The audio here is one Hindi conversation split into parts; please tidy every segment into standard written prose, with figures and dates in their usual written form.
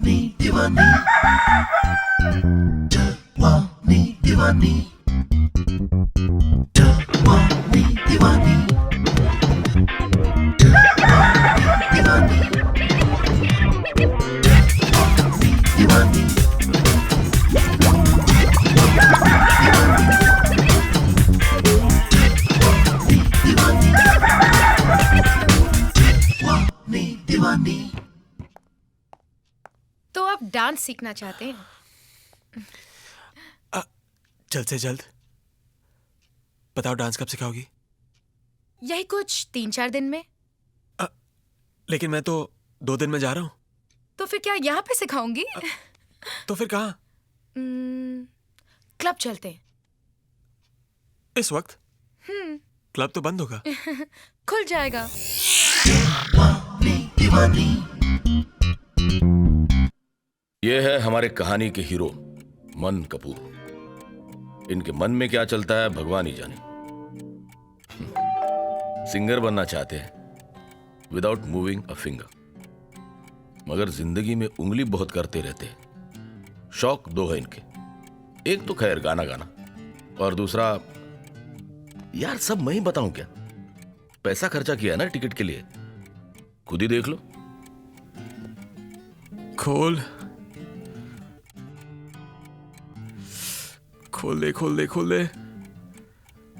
दीवानी दीवानी दीवानी दीवानी दीवानी दीवानी दीवानी दीवानी दीवानी। तो आप डांस सीखना चाहते हैं? जल्द से जल्द बताओ, डांस कब सिखाओगी? यही कुछ 3-4 दिन में। लेकिन मैं तो 2 दिन में जा रहा हूँ। तो फिर क्या यहाँ पे सिखाऊंगी? तो फिर कहाँ? क्लब चलते हैं। इस वक्त? क्लब तो बंद होगा। खुल जाएगा। ये है हमारे कहानी के हीरो मन कपूर। इनके मन में क्या चलता है भगवान ही जाने। सिंगर बनना चाहते हैं विदाउट मूविंग अ फिंगर, मगर जिंदगी में उंगली बहुत करते रहते हैं। शौक 2 है इनके, एक तो खैर गाना गाना, और दूसरा यार सब मैं ही बताऊं क्या? पैसा खर्चा किया ना टिकट के लिए, खुद ही देख लो। खोल खोल दे खोल दे खोल दे।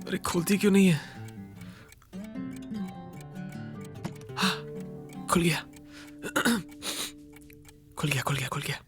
अरे खोलती क्यों नहीं है? हाँ, खुल गया खुल गया खुल गया खुल गया।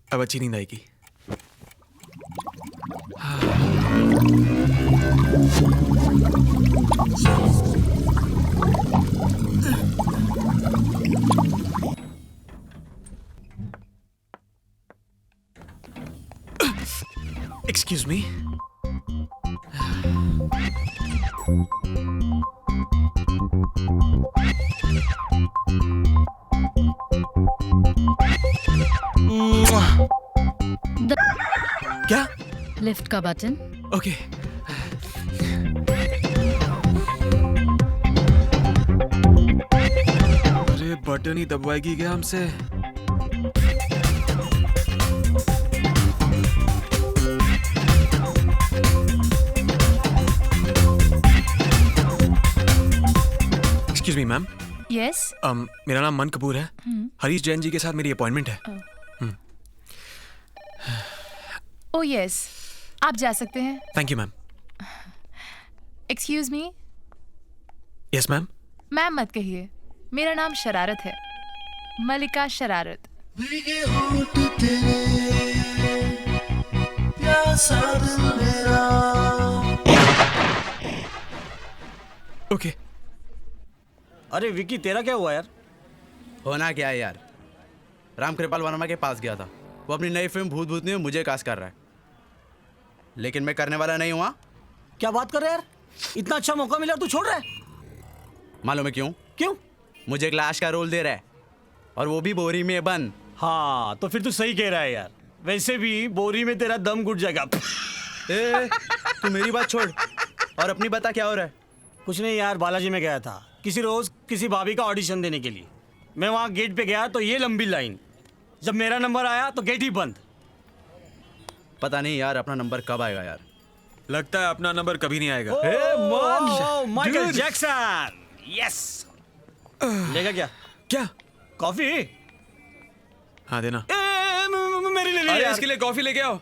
अब अच्छी नींद आएगी। Excuse me. क्या? लिफ्ट का बटन। ओके। अरे बटन ही दबवाएगी क्या हमसे? Excuse me ma'am. यस। मेरा नाम मन कपूर है। हरीश जैन जी के साथ मेरी अपॉइंटमेंट है। ओह यस, आप जा सकते हैं। Thank you ma'am. Excuse me. Yes ma'am. Ma'am मत कहिए, मेरा नाम शरारत है, मलिका शरारत। भीगे होंठ तेरे, प्यासा दिल मेरा। ओके। अरे विकी, तेरा क्या हुआ यार? होना क्या है यार, राम कृपाल वर्मा के पास गया था। वो अपनी नई फिल्म भूत भूतनी में मुझे कास्ट कर रहा है, लेकिन मैं करने वाला नहीं हुआ। क्या बात कर रहे यार, इतना अच्छा मौका मिला तू छोड़ रहा है? मालूम है क्यों? क्यों? मुझे एक लाश का रोल दे रहा है, और वो भी बोरी में बंद। हाँ तो फिर तू सही कह रहा है यार, वैसे भी बोरी में तेरा दम घुट जाएगा। तू मेरी बात छोड़ और अपनी बता, क्या हो रहा है? कुछ नहीं यार, बालाजी में गया था किसी रोज किसी भाभी का ऑडिशन देने के लिए। मैं वहाँ गेट पे गया तो ये लंबी लाइन, जब मेरा नंबर आया तो गेट ही बंद। पता नहीं यार अपना नंबर कब आएगा यार। लगता है अपना नंबर कभी नहीं आएगा। Michael Jackson, yes. लेगा क्या? क्या? कॉफी? हाँ देना। मेरे लिए ले अरे यार। इसके लिए कॉफी लेके आओ।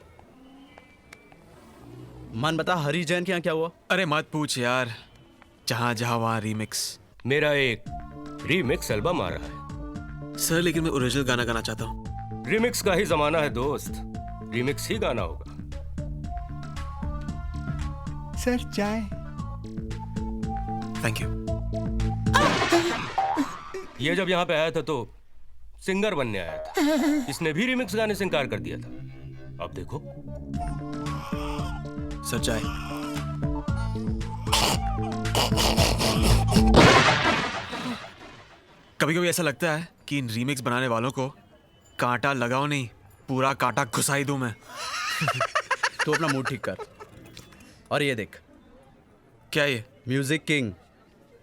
मन बता हरी जैन के यहाँ क्या हुआ? अरे मत पूछ यार, जहाँ जहाँ वहाँ रीमिक्स। मेरा एक रीमिक्स एल्बम आ रहा है। सर लेकिन मैं ओरिजिनल गाना गाना चाहता हूँ। रीमिक्स का ही जमाना है दोस्त, रीमिक्स ही गाना होगा। सर चाय। Thank you. ये जब यहाँ पे आया था तो सिंगर बनने आया था, इसने भी रीमिक्स गाने से इनकार कर दिया था। अब देखो। सर चाय। कभी कभी ऐसा लगता है कि इन रीमिक्स बनाने वालों को कांटा लगाओ नहीं, पूरा कांटा घुसा ही दूं मैं। तू अपना मूड ठीक कर। और ये देख, क्या ये? म्यूजिक किंग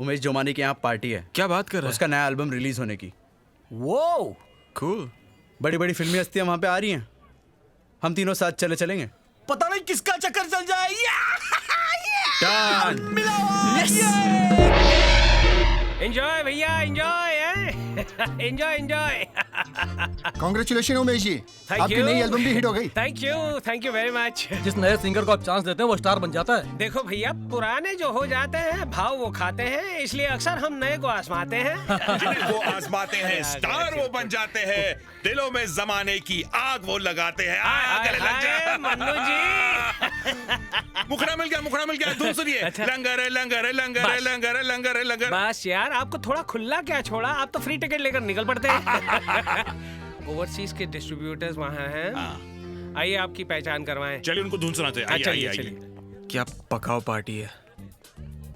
उमेश जोमानी के यहाँ पार्टी है। क्या बात कर रहा है? उसका नया एल्बम रिलीज होने की। वो कूल। बड़ी बड़ी फिल्मी हस्तियां वहां पे आ रही हैं। हम तीनों साथ चलेंगे। पता नहीं किसका चक्कर चल जाए। Done. एंजॉय भैया, enjoy enjoy enjoy. Congratulation Umesh ji, Thank आपकी you. नई एल्बम भी हिट हो गई। Thank you very much. जिस नए सिंगर को आप चांस देते हैं वो स्टार बन जाता है। देखो भैया, पुराने जो हो जाते हैं भाव वो खाते हैं, इसलिए अक्सर हम नए को आजमाते हैं। वो आजमाते हैं, स्टार वो बन जाते हैं, दिलों में जमाने की आग वो लगाते हैं। गले लग जा। मन्नू जी। मुखड़ा मिल गया, धुन सुनिए। लंगर लंगर लंगर बस। लंगर लंगर लंगर। बस यार, आपको थोड़ा खुला क्या छोड़ा, आप तो फ्री टिकट लेकर निकल पड़ते हैं। ओवरसीज के डिस्ट्रीब्यूटर्स वहाँ हैं, आइए आपकी पहचान करवाएं। चलिए उनको धुन सुनाते हैं। आइए, चलिए आइए, चलिए। आइए। क्या पकाओ पार्टी है।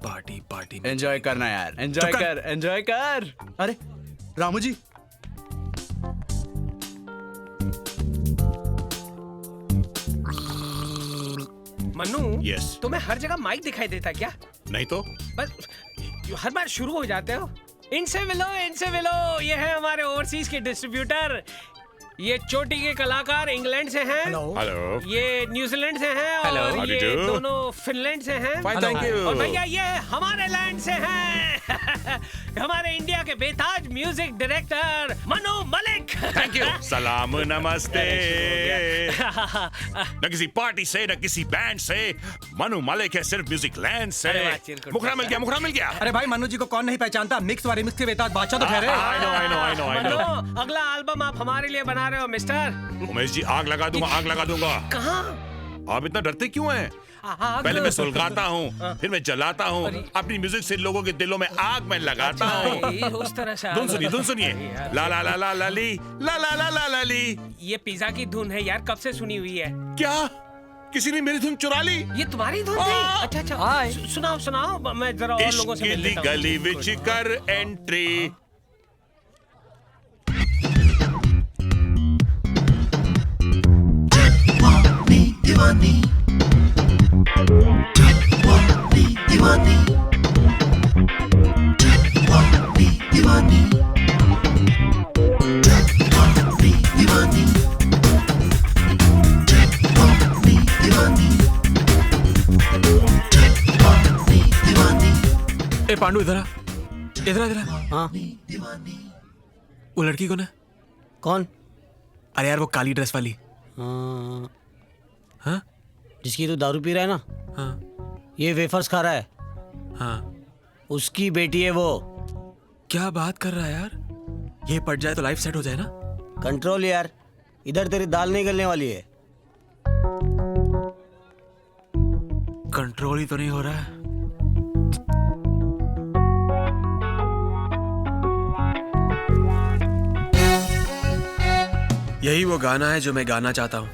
पार्टी में एंजॉय करना यार, एंजॉय कर। अरे रामू जी, मन्नू, Yes. तुम्हें हर जगह माइक दिखाई देता क्या? नहीं तो बस हर बार शुरू हो जाते हो। इनसे मिलो, ये है हमारे ओवरसीज के डिस्ट्रीब्यूटर। ये चोटी के कलाकार इंग्लैंड से हैं। हेलो। ये न्यूजीलैंड से हैं और How do ये you do? दोनों फिनलैंड से हैं। Fine, thank you. और भैया ये हमारे लैंड से हैं। हमारे इंडिया के बेताज music director Manu Malik. Thank you. सलाम नमस्ते। न किसी पार्टी से, न किसी बैंड से, मनु मलिक है सिर्फ म्यूजिक लैंड से। अरे वाह, चिरकुट। मुखड़ा मिल गया। अरे भाई मनु जी को कौन नहीं पहचानता, मिक्स वाले मिक्स के बेताज बादशाह तो ठहरे। I know. मनु, अगला एल्बम आप हमारे लिए बना रहे हो मिस्टर। उमेश जी, आग लगा दूंगा। कहाँ? आप इतना डरते क्यों हैं? पहले मैं सुलगाता हूँ, फिर मैं जलाता हूँ। अपनी म्यूजिक से लोगों के दिलों में आग मैं लगाता हूँ। उस तरह से धुन सुनिए। ला ला ला ला ला ली, ला ला ला ला ला ली। ये पिज्जा की धुन है यार, कब से सुनी हुई है। क्या किसी ने मेरी धुन चुरा ली? ये तुम्हारी धुन थी? अच्छा सुनाओ, मैं जरा और लोगों से मिल इश्क दी लेता हूँ। गली विच कर एंट्री। दीवानी दीवानी दीवानी ए पांडू, इधर आ। हाँ वो लड़की कौन है? कौन? अरे यार वो काली ड्रेस वाली। हाँ, हाँ जिसकी तू दारू पी रहा है ना, हाँ ये वेफर्स खा रहा है, हाँ। उसकी बेटी है वो। क्या बात कर रहा है यार? ये पट जाए तो लाइफ सेट हो जाए ना। कंट्रोल यार, इधर तेरी दाल नहीं गलने वाली है। कंट्रोल ही तो नहीं हो रहा है। यही वो गाना है जो मैं गाना चाहता हूँ,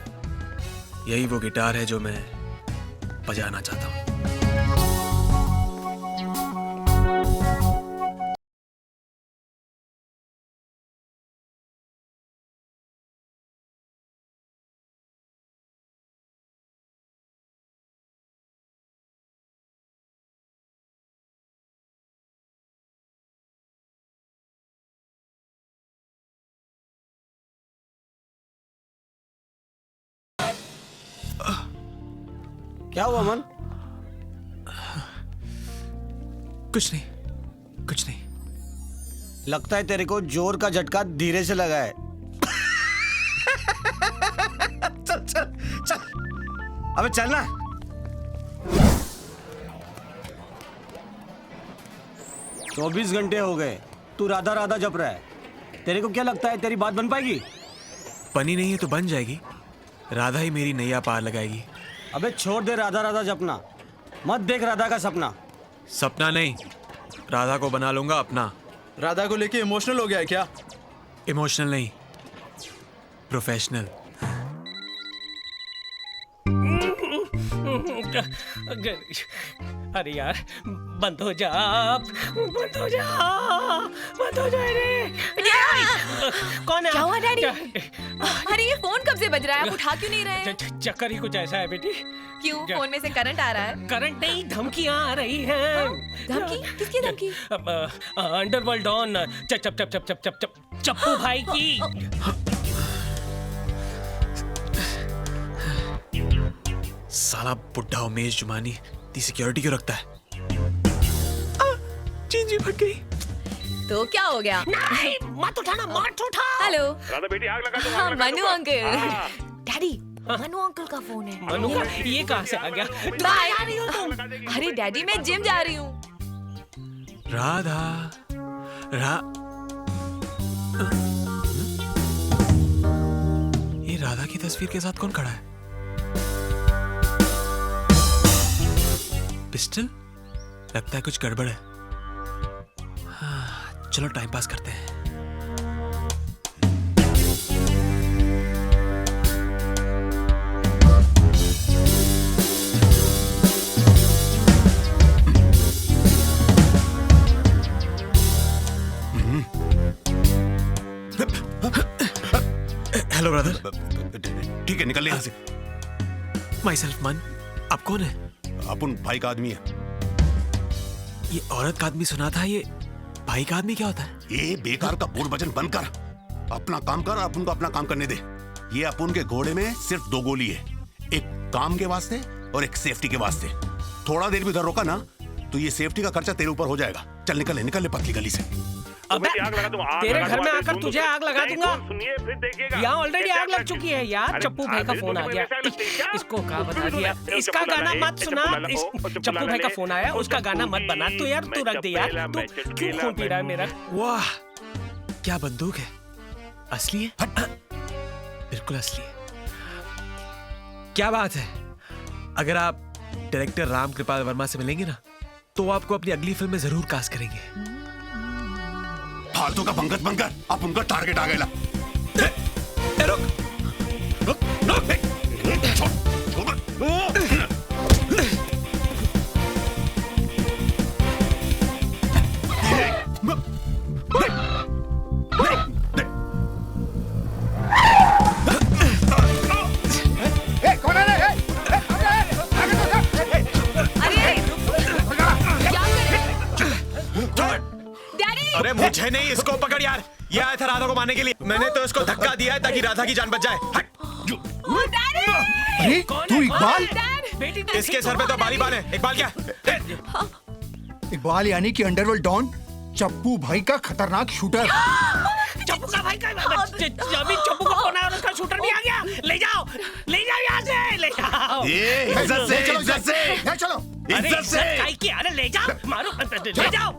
यही वो गिटार है जो मैं बजाना चाहता हूँ। क्या हुआ मन? कुछ नहीं। लगता है तेरे को जोर का झटका धीरे से लगा है। चल अबे चल ना। 24 घंटे हो गए तू राधा राधा जप रहा है। तेरे को क्या लगता है तेरी बात बन पाएगी? बनी नहीं है तो बन जाएगी। राधा ही मेरी नैया पार लगाएगी। अबे छोड़ दे राधा राधा जपना, मत देख राधा का सपना। सपना नहीं, राधा को बना लूंगा अपना। राधा को लेके इमोशनल हो गया है क्या? इमोशनल नहीं, प्रोफेशनल। अरे यार बंद हो जा, बंद हो जा, बंद हो जा रे। कौन है? क्या हुआ डैडी? अरे ये फोन कब से बज रहा है, आप उठा क्यों नहीं रहे? चक्कर ही कुछ ऐसा है बेटी। क्यों, फोन में से करंट आ रहा है? करंट नहीं, धमकियां आ रही हैं। धमकी? किसकी धमकी? अंडरवर्ल्ड डॉन चप्पू भाई की। साला बुड्ढा उमेश जुमानी ती सिक्योरिटी क्यों रखता है? चींजी फट गई। तो क्या हो गया? नहीं, मत उठाना, मत उठा। हेलो राधा बेटी आग लगा दो, हाँ, आग लगा मनु दो। अंकल। हाँ। डैडी, मनु अंकल का फोन है। मनु का ये कहाँ से आ गया? बाय। अरे डैडी मैं जिम जा रही हूँ। राधा ये राधा की तस्वीर के साथ कौन खड़ा है? पिस्टल? लगता है कुछ गड़बड़ है। हाँ, चलो टाइम पास करते हैं। Hello brother. ठीक है, निकल ले यहाँ से। माई सेल्फ मन। आप कौन है? अपन भाई का आदमी है। ये औरत का आदमी सुना था, ये भाई का आदमी क्या होता है? ये बेकार का बोल वचन बंद कर, अपना काम कर, अपन को अपना काम करने दे। ये अपन के घोड़े में सिर्फ 2 गोली है, एक काम के वास्ते और एक सेफ्टी के वास्ते। थोड़ा देर भी उधर रोका ना तो ये सेफ्टी का खर्चा तेरे ऊपर हो जाएगा। चल निकल ले पतली गली से। अबे तेरे घर में आकर तुझे आग लगा दूंगा। सुनिए फिर देखिएगा। यहाँ ऑलरेडी आग लग चुकी है यार। चप्पू भाई का फोन आ गया। इसको क्या बता दिया? इसका गाना मत सुना। चप्पू भाई का फोन आया, उसका गाना मत बना। तो यार तू रख दे यार। तू क्यों खून पी रहा है मेरा? वाह, क्या बंदूक है! असली है? बिल्कुल असली है। क्या बात है। अगर आप डायरेक्टर राम कृपाल वर्मा से मिलेंगे ना तो आपको अपनी अगली फिल्म में जरूर कास्ट करेंगे। फालतू का पंकज बनकर आप उनका टारगेट आ गया। अरे मुझे नहीं, इसको पकड़ यार। ये आया था राधा को मारने के लिए। मैंने तो इसको धक्का दिया है ताकि राधा की जान बच जाए। अरे तू इकबाल? इसके सर पे तो बाल ही बाल है। इकबाल क्या? इकबाल यानी कि अंडरवर्ल्ड डॉन चप्पू भाई का खतरनाक शूटर। चप्पू का भाई का अभी चप्पू का फोन आया और उसका शूटर भी आ गया। ले जाओ यहाँ से, ले जाओ। इज्जत से, इज्जत से ले चलो। अरे इज्जत काहे की? अरे ले जाओ, मारो, ले जाओ।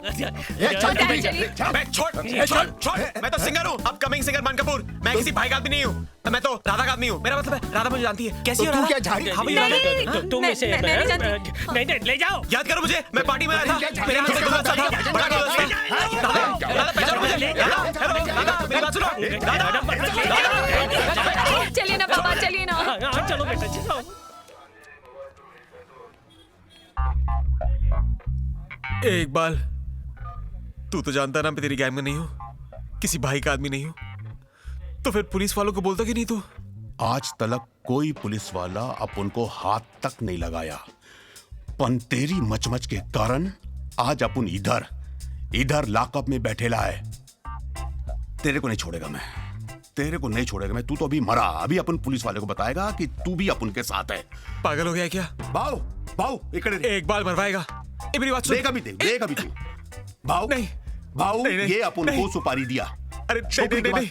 छोड़। मैं तो सिंगर हूँ, अपकमिंग सिंगर मान कपूर। मैं किसी भाई का आदमी नहीं हूँ। मैं तो राधा का आदमी हूँ। मेरा मतलब है राधा मुझे जानती है। कैसी हो तू राधा? क्या झाड़ी? हाँ भैया, तुम इसे नहीं, ले जाओ। याद करो मुझे, मैं पार्टी में आया था। मेरे हाथ से दोस्त था, बड़ा दोस्त था। राधा पहचानो मुझे। राधा मेरी बात सुनो। चलिए ना पापा, चलिए ना। हाँ चलो बेटा, चलो। इकबाल, तू तो जानता ना मैं तेरी गैंग में नहीं हूँ, किसी भाई का आदमी नहीं हूँ। तो फिर पुलिस वालों को बोलता कि नहीं तू? आज तक कोई पुलिस वाला अपन को हाथ तक नहीं लगाया, पन तेरी मचमच के कारण आज अपन इधर लॉकअप में बैठेला है। तेरे को नहीं छोड़ेगा मैं, तेरे को नहीं छोड़ेगा मैं। तू तो अभी मरा, अभी अपन पुलिस वाले को बताएगा कि तू भी अपन के साथ है। पागल हो गया क्या? बाऊ इकड़े इकबाल मरवाएगा। मेरी बात सुन। देख अभी तू बाऊ नहीं, ये अपन को सुपारी दिया। अरे नहीं,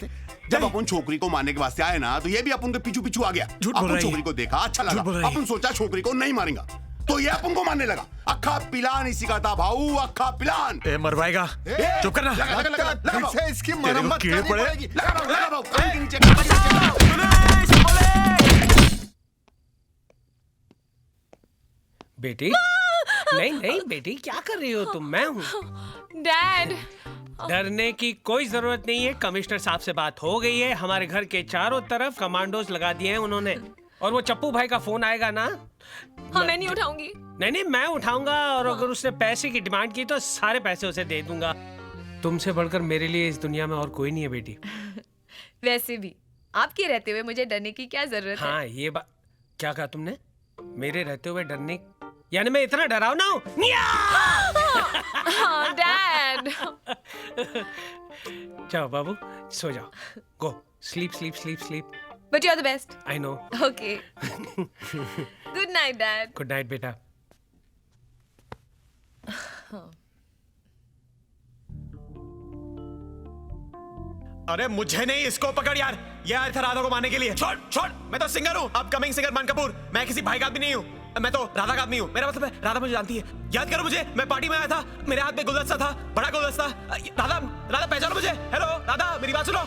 जब अपन छोकरी को मारने के वास्ते आए ना तो ये भी अपन के पीछू आ गया। अपन छोकरी को देखा, अच्छा लगा, अपन सोचा छोकरी को नहीं मारेगा। तो ये अपन को मारने लगा। अक्खा पिलान इसी का था भाऊ, अक्खा पिलान। ए मरवाएगा, चुप करना। लगा से इसकी मरम्मत कीड़े करनी पड़े। पड़ेगी। लगा भाऊ, कान के नीचे। बेटी नहीं नहीं बेटी, क्या कर रही हो तुम? मैं हूँ। डैड डरने की कोई जरूरत नहीं है। कमिश्नर साहब से बात हो गई है। हमारे घर के चारों तरफ कमांडोज लगा दिए हैं उन्होंने। और वो चप्पू भाई का फोन आएगा ना, हाँ मैं नहीं उठाऊंगी। नहीं मैं उठाऊंगा। और अगर उसने पैसे की डिमांड की तो सारे पैसे उसे दे दूंगा। तुमसे बढ़कर मेरे लिए इस दुनिया में और कोई नहीं है बेटी। वैसे भी आपके रहते हुए मुझे डरने की क्या जरूरत है? हाँ ये बात। क्या कहा तुमने? मेरे रहते हुए डरने? यानी मैं इतना डरावना हूँ? हाँ डैड। जाओ बाबू, सो जाओ। Go sleep sleep sleep sleep. But you are the best. I know. Okay. Good night dad. Good night बेटा। अरे मुझे नहीं, इसको पकड़ यार। ये आया था राधा को मारने के लिए। छोड़ छोड़, मैं तो सिंगर हूँ, अपकमिंग सिंगर मान कपूर। मैं किसी भाई का आदमी नहीं हूँ, मैं तो राधा का आदमी हूँ। मेरा मतलब है राधा मुझे जानती है। याद करो मुझे, मैं पार्टी में आया था, मेरे हाथ में गुलदस्ता था, बड़ा गुलदस्ता। राधा राधा पहचानो मुझे? हेलो राधा, मेरी बात सुनो।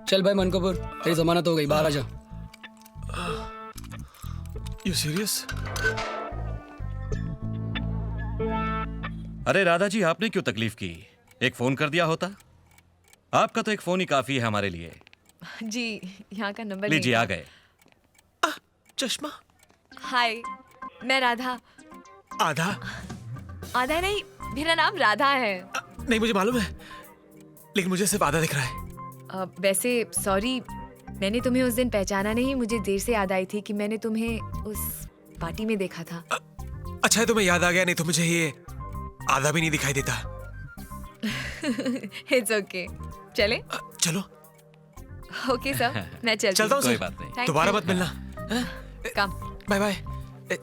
चल भाई मन कपूर, तेरी जमानत हो गई, बाहर आ जा। You serious? अरे राधा जी, आपने क्यों तकलीफ की? एक फोन कर दिया होता। आपका तो एक फोन ही काफी है हमारे लिए। जी यहाँ का नंबर लीजिए, आ गए। चश्मा। हाय, मैं राधा। आधा? आधा नहीं, मेरा नाम राधा है। नहीं मुझे मालूम है, लेकिन मुझे सिर्फ आधा दिख रहा है। वैसे सॉरी, मैंने तुम्हें उस दिन पहचाना नहीं। मुझे देर से याद आई थी कि मैंने तुम्हें उस पार्टी में देखा था। अच्छा है तुम्हें याद आ गया, नहीं तो मुझे ये आधा भी नहीं दिखाई देता। इट्स ओके, चले? चलो। ओके सर, मैं चलता हूँ। कोई बात नहीं। दोबारा मत मिलना। Come. Bye bye.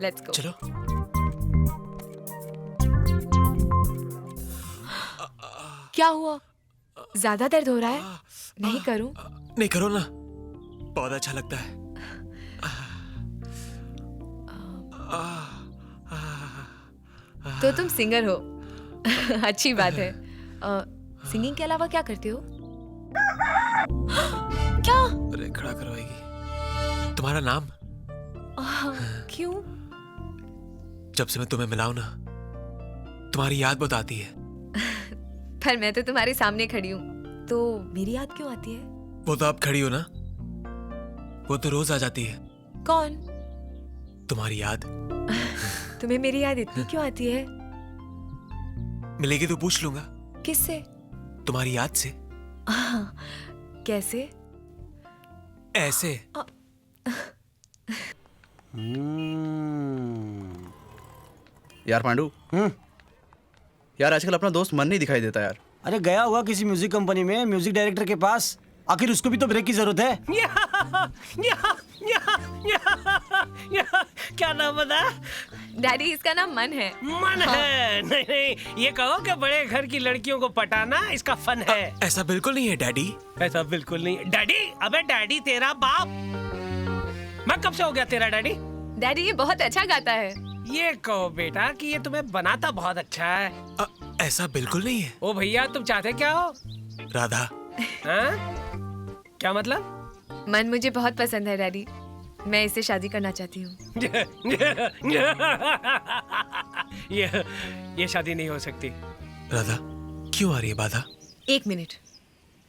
Let's go. चलो। क्या हुआ? ज्यादा दर्द हो रहा है? नहीं करूं? नहीं करो ना, बहुत अच्छा लगता है। तो तुम सिंगर हो? अच्छी बात है। सिंगिंग के अलावा क्या करते हो? क्या? अरे खड़ा करवाएगी। तुम्हारा नाम? क्यों? जब से मैं तुम्हें मिला हूं ना, तुम्हारी याद बहुत आती है। पर मैं तो तुम्हारे सामने खड़ी हूँ, तो मेरी याद क्यों आती है? वो तो आप खड़ी हो ना, वो तो रोज आ जाती है। कौन? तुम्हारी याद। तुम्हें मेरी याद इतनी क्यों आती है? मिलेगी तो पूछ लूंगा। किससे? तुम्हारी याद से। कैसे? ऐसे। यार पांडू, यार आजकल अपना दोस्त मन नहीं दिखाई देता यार। अरे गया होगा किसी म्यूजिक कंपनी में, म्यूजिक डायरेक्टर के पास। आखिर उसको भी तो ब्रेक की जरूरत है। क्या नाम बता? डैडी, इसका नाम मन है। मन है? नहीं नहीं, ये कहो कि बड़े घर की लड़कियों को पटाना इसका फन है। ऐसा बिल्कुल नहीं है डैडी। ऐसा बिल्कुल नहीं है डैडी। अबे डैडी तेरा बाप। मैं कब से हो गया तेरा डैडी? डैडी ये बहुत अच्छा गाता है। ये कहो बेटा कि ये तुम्हें बनाता बहुत अच्छा है। ऐसा बिल्कुल नहीं है। ओ भैया, तुम चाहते क्या हो? राधा। हाँ? क्या मतलब? मन मुझे बहुत पसंद है डैडी, मैं इससे शादी करना चाहती हूँ। ये शादी नहीं हो सकती। राधा, क्यों आ रही है बाधा? एक मिनट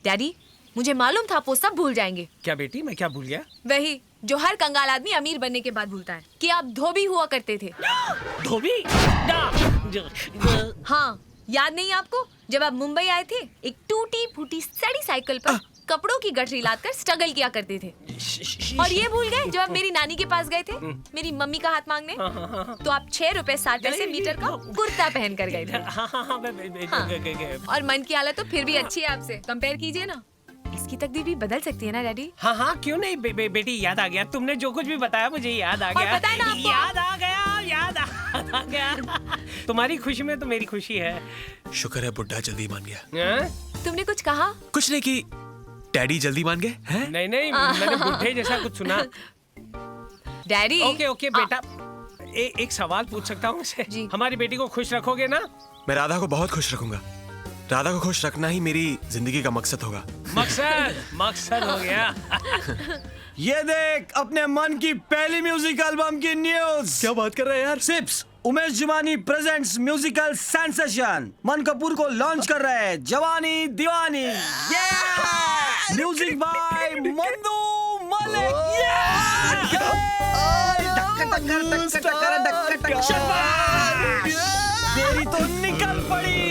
डैडी, मुझे मालूम था आप वो सब भूल जाएंगे। क्या बेटी, मैं क्या भूल गया? वही जो हर कंगाल आदमी अमीर बनने के बाद भूलता है, कि आप धोबी हुआ करते थे। धोबी? हाँ, याद नहीं आपको? जब आप मुंबई आए थे, एक टूटी फूटी सड़ी साइकिल पर कपड़ों की गठरी लादकर स्ट्रगल किया करते थे। और ये भूल गए जब आप मेरी नानी के पास गए थे मेरी मम्मी का हाथ मांगने, तो आप 6 रुपए 60 पैसे मीटर का कुर्ता पहन कर गए थे। और मन की हालत तो फिर भी अच्छी है आपसे, कंपेयर कीजिए ना। इसकी तकदीर भी बदल सकती है ना डैडी? हाँ हाँ, क्यों नहीं बेटी, याद आ गया। तुमने जो कुछ भी बताया मुझे याद आ गया। पता है ना आपको? याद आ गया। तुम्हारी खुशी में तो मेरी खुशी है। शुक्र है बुड्ढा जल्दी मान गया। तुमने कुछ कहा? कुछ नहीं, कि डैडी जल्दी मान गए हैं? नहीं नहीं, मैंने बुढ़े जैसा कुछ सुना। डैडी। ओके ओके बेटा, एक सवाल पूछ सकता हूँ मुझसे? हमारी बेटी को खुश रखोगे ना? मैं राधा को बहुत खुश रखूंगा। राधा को खुश रखना ही मेरी जिंदगी का मकसद होगा। मकसद हो गया। ये देख अपने मन की पहली म्यूजिक एल्बम की न्यूज। क्या बात कर रहे हैं यार? सिप्स Umesh Jumani presents musical sensation Man Kapoor को लॉन्च कर रहे हैं जवानी दीवानी। Music by Mandu Malik. तेरी तो निकल पड़ी।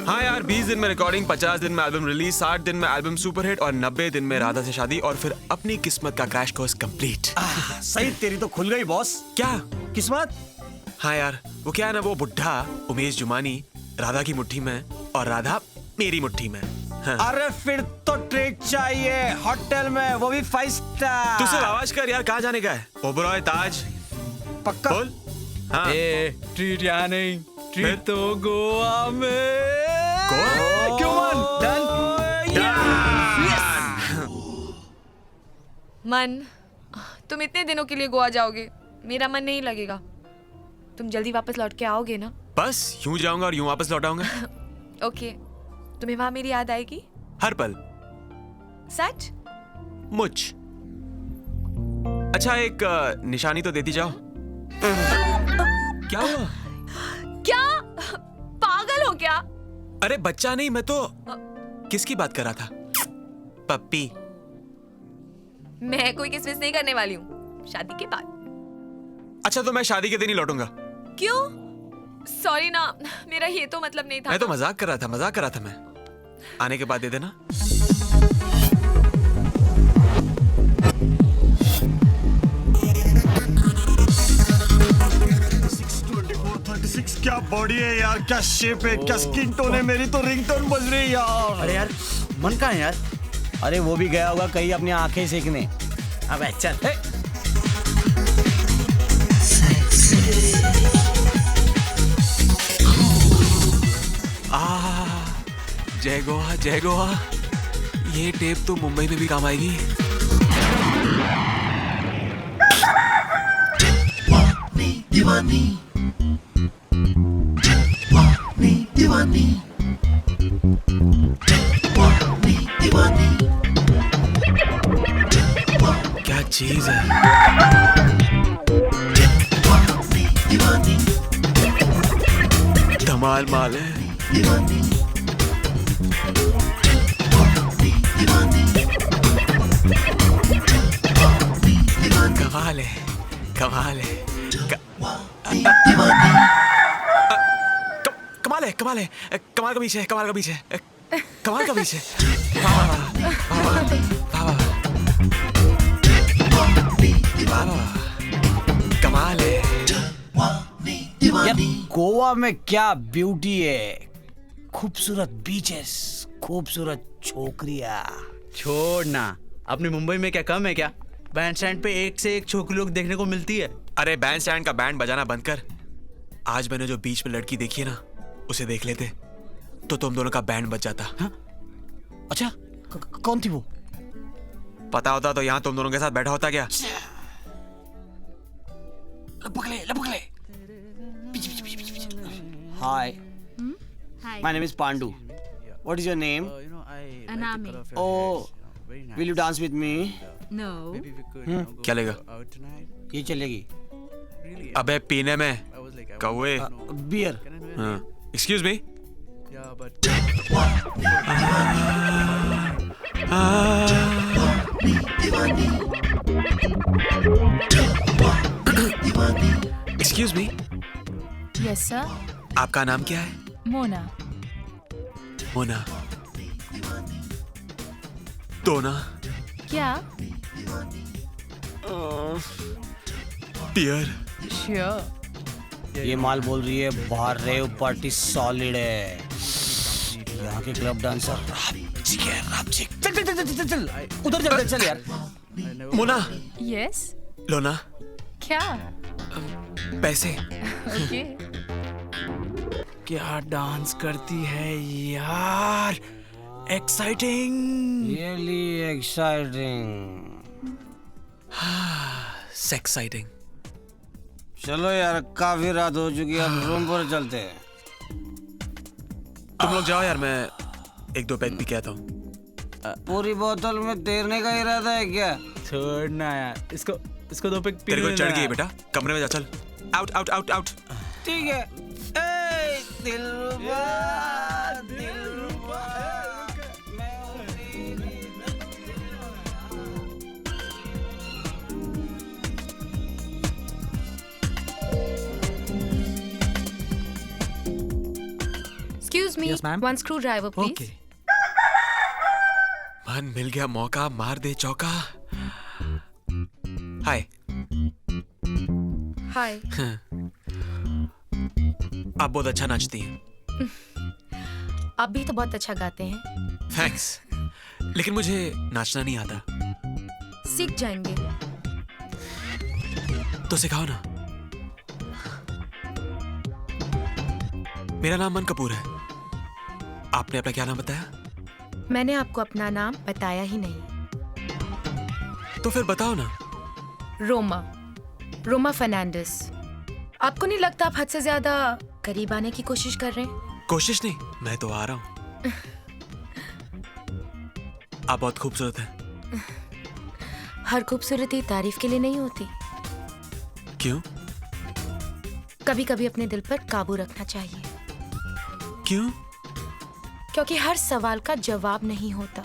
हाँ यार, 20 दिन में रिकॉर्डिंग, 50 दिन में एल्बम रिलीज, 60 दिन में एल्बम सुपरहिट और 90 दिन में राधा से शादी और फिर अपनी किस्मत का क्रैश कोर्स कंप्लीट। सही, तेरी तो खुल गई बॉस। क्या किस्मत? हाँ यार, वो क्या है ना, वो बुढ़ा उमेश जुमानी राधा की मुट्ठी में और राधा मेरी मुट्ठी में। हाँ। अरे फिर तो ट्रीट चाहिए होटल में, वो भी 5 स्टार। तू सिर्फ आवाज कर यार, कहाँ जाने का है? ओबरॉय, ताज, पक्का बोल। हाँ। ट्रीट यहाँ नहीं, ट्रीट तो गोवा में। गोवा? क्यों मन? मन, तुम इतने दिनों के लिए गोवा जाओगे, मेरा मन नहीं लगेगा। तुम जल्दी वापस लौट के आओगे ना? बस यूं जाऊंगा और यूं वापस लौट आऊंगा। ओके, तुम्हें वहां मेरी याद आएगी? हर पल। सच? मुझ। अच्छा, एक निशानी तो देती जाओ। क्या हुआ? क्या पागल हो क्या? अरे बच्चा नहीं, मैं तो किसकी बात कर रहा था? पप्पी। मैं कोई किसमिस नहीं करने वाली हूँ, शादी के बाद। अच्छा, तो मैं शादी के दिन ही लौटूंगा। क्यों? सॉरी ना, मेरा ये तो मतलब नहीं था। मैं तो मजाक कर रहा था मैं। आने के बाद दे देना। 36 क्या बॉडी है यार, क्या शेप है, क्या स्किन टोन है। मेरी तो रिंगटोन बज रही है यार। अरे यार, मन कहाँ है यार? अरे वो भी गया होगा कहीं अपनी आंखें सेकने। अब चल। जय गोवा, जय गोवा। ये टेप तो मुंबई में भी काम आएगी। दीवानी दीवानी दीवानी क्या चीज है? दीवानी धमाल माल है। दीवानी कमाल है, कमाल है, कमाल है, कमाल का बीच है, कमाल का बीच है, कमाल का बीच है। कमाल है यार। गोवा में क्या ब्यूटी है, खूबसूरत बीचेस, खूबसूरत छोकरियां। छोड़ना, अपनी मुंबई में क्या कम है क्या? बैंड स्टैंड पे एक से एक छोकरी लोग देखने को मिलती है। अरे बैंड स्टैंड का बैंड बजाना बंद कर। आज मैंने जो बीच पे लड़की देखी है ना, उसे देख लेते तो तुम दोनों का बैंड बज जाता। हाँ? अच्छा, कौन थी वो? पता होता तो यहाँ तुम दोनों के साथ बैठा होता क्या? लपक ले। Hi. Hi. My name is Pandu. What is your name? Anami. Oh, will you dance with me? No. क्या लेगा? ये चलेगी। अबे पीने में कौवे। Beer. Excuse me. Excuse me. Yes sir. आपका नाम क्या है? मोना। मोना। दोना। क्या? बियर। श्योर। ये माल बोल रही है बाहर रेव पार्टी सॉलिड है। यहाँ के क्लब डांसर रापचिक। चल उधर चल यार। मोना। यस। लोना। क्या? पैसे। ओके। क्या डांस करती है यार, एक्साइटिंग, रियली एक्साइटिंग। सेक्साइटिंग। चलो यार, काफी रात हो चुकी है, अब रूम पर चलते हैं। तुम लोग जाओ यार, मैं एक दो पैक पी के आता हूँ। पूरी बोतल में तैरने का इरादा है क्या? छोड़ना यार, इसको 2 पैक पी तेरे को लेना चढ़ गई यार। बेटा, कमरे में जा, चल। Out out out out. ठीक है। ए, दिलरुबा, दिलरुबा, मैं हूँ तेरी। Excuse me, Yes, ma'am. one screwdriver, please. Okay. मन मिल गया मौका, मार दे चौका। हाय। Hi. आप बहुत अच्छा नाचती हैं। आप भी तो बहुत अच्छा गाते हैं। थैंक्स, लेकिन मुझे नाचना नहीं आता। सीख जाएंगे। तो सिखाओ ना। मेरा नाम मन कपूर है। आपने अपना क्या नाम बताया? मैंने आपको अपना नाम बताया ही नहीं। तो फिर बताओ ना। रोमा फर्नांडिस। आपको नहीं लगता आप हद से ज्यादा करीब आने की कोशिश कर रहे हैं? कोशिश नहीं, मैं तो आ रहा हूँ। आप बहुत खूबसूरत हैं। हर खूबसूरती तारीफ के लिए नहीं होती। क्यों? कभी कभी अपने दिल पर काबू रखना चाहिए। क्यों? क्योंकि हर सवाल का जवाब नहीं होता।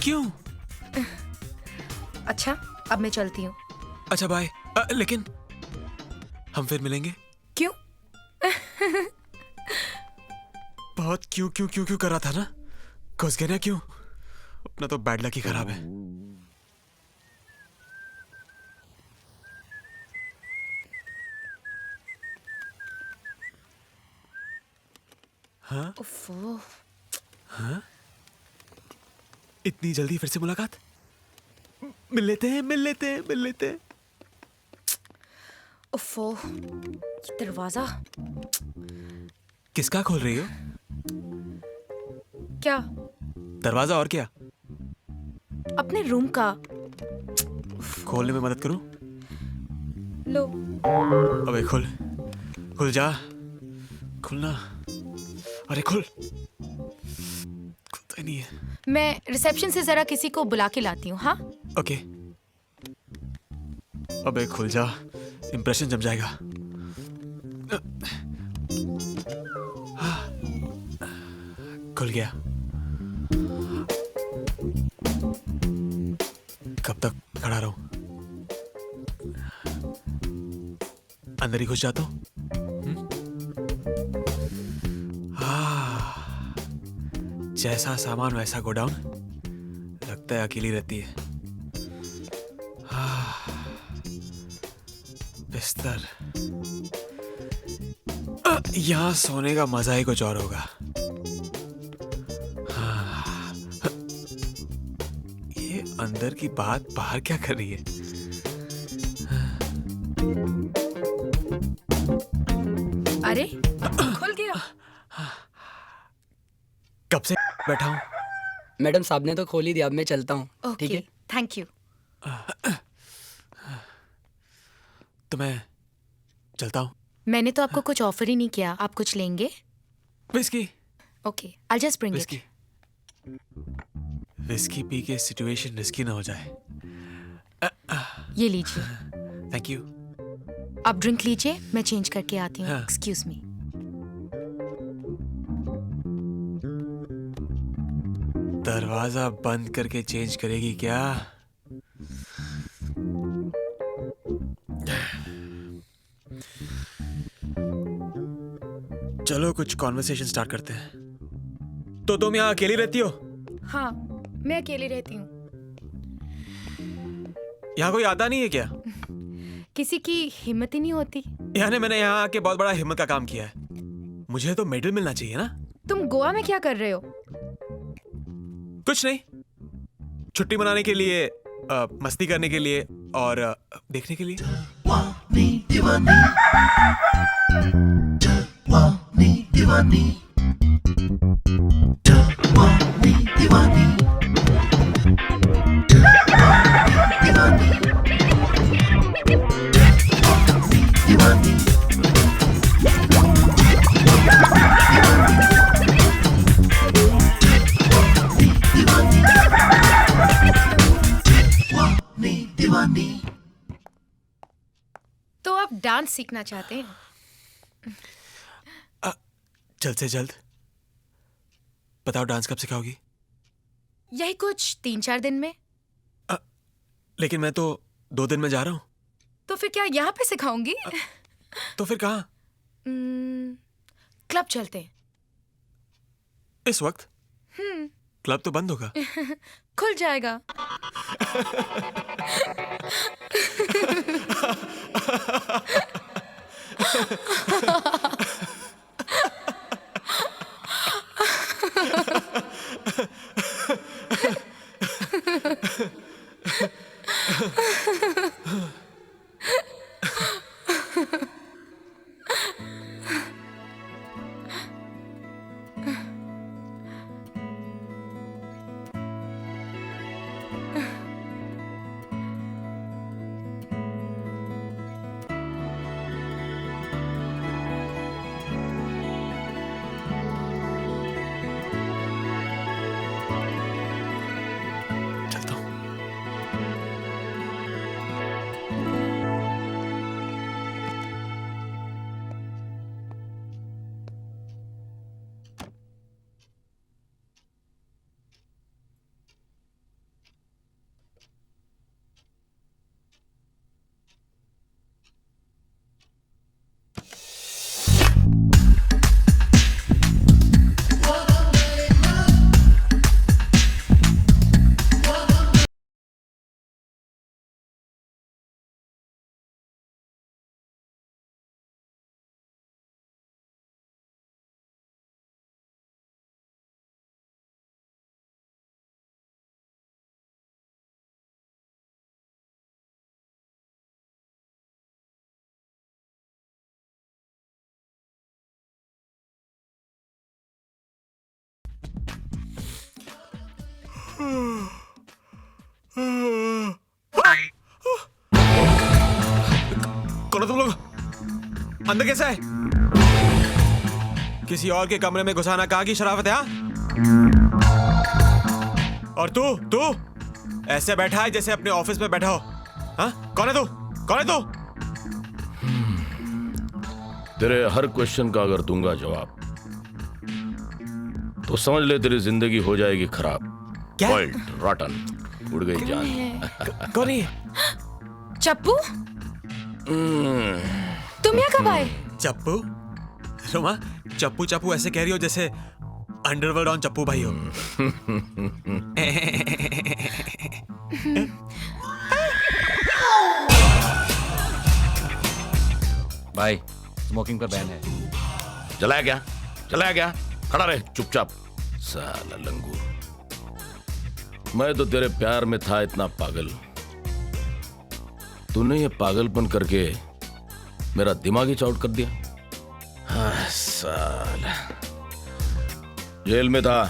क्यों? अच्छा, अब मैं चलती हूँ। अच्छा बाय। लेकिन हम फिर मिलेंगे? क्यों? बहुत क्यों क्यों क्यों क्यों कर रहा था ना? घुस गया ना क्यों? अपना तो बैड लक ही खराब है। हाँ? उफ़्फ़ो। हाँ? इतनी जल्दी फिर से मुलाकात? मिल लेते हैं, मिल लेते हैं, मिल लेते हैं। उफ़्फ़ो, ये दरवाजा। किसका खोल रही हो? क्या? दरवाजा और क्या? अपने रूम का। खोलने में मदद करूं? लो। अबे खुल, खुल जा, खुलना। अरे खुल, खुलता ही नहीं है। मैं रिसेप्शन से जरा किसी को बुला के लाती हूँ। हाँ? ओके। अबे खुल जा, इंप्रेशन जम जाएगा। खुल गया। कब तक खड़ा रहूं? अंदर ही घुस जाता हूं। जैसा सामान वैसा गोडाउन। लगता है अकेली रहती है। बिस्तर। यहाँ सोने का मजा ही कुछ और होगा। ये अंदर की बात बाहर क्या कर रही है? अरे, खुल गया। कब से बैठा हूँ? मैडम साहब ने तो खोल ही दिया, अब मैं चलता हूँ। ठीक है, थैंक यू। तो मैं चलता हूँ। मैंने तो आपको कुछ ऑफर ही नहीं किया। आप कुछ लेंगे? Whisky. Okay, I just bring whisky. Whisky P के सिचुएशन रिस्की ना हो जाए। ये लीजिए। Thank you. आप ड्रिंक लीजिए, मैं चेंज करके आती हूँ। हाँ। Excuse me. दरवाजा बंद करके चेंज करेगी क्या? चलो कुछ कॉन्वर्सेशन स्टार्ट करते हैं। तो तुम यहाँ अकेली रहती हो? हाँ, मैं अकेली रहती हूँ। यहाँ कोई आता नहीं है क्या? किसी की हिम्मत ही नहीं होती। यानी मैंने यहाँ आके बहुत बड़ा हिम्मत का काम किया है। मुझे तो मेडल मिलना चाहिए ना? तुम गोवा में क्या कर रहे हो? कुछ नहीं, छुट्टी मनाने के लिए, मस्ती करने के लिए और देखने के लिए। दीवानी दीवानी तो आप डांस सीखना चाहते हैं? जल्द से जल्द बताओ, डांस कब सिखाओगी? यही कुछ 3-4 दिन में। लेकिन मैं तो 2 दिन में जा रहा हूँ। तो फिर क्या यहाँ पे सिखाऊंगी? तो फिर कहाँ? क्लब चलते हैं। इस वक्त? क्लब तो बंद होगा। खुल जाएगा। कौन हो तुम लोग? अंदर कैसे आए? किसी और के कमरे में घुसाना कहाँ की शराफत है? और तू ऐसे बैठा है जैसे अपने ऑफिस में बैठा हो। हाँ, कौन है तू? कौन है तू? तेरे हर क्वेश्चन का अगर दूंगा जवाब तो समझ ले तेरी जिंदगी हो जाएगी खराब। वाइल्ड रॉटन, उड़ गई जान। कौन है? चप्पू? तुम यहाँ कब आए? चप्पू? रोमा, चप्पू चप्पू ऐसे कह रही हो जैसे अंडरवर्ल्ड ऑन चप्पू भाई हो। भाई, स्मोकिंग पर बैन है। जलाया क्या? जलाया क्या? खड़ा रहे चुपचाप, साला लंगूर। मैं तो तेरे प्यार में था इतना पागल, तूने ये पागलपन करके मेरा दिमाग ही चौट कर दिया। हाँ, साला जेल में था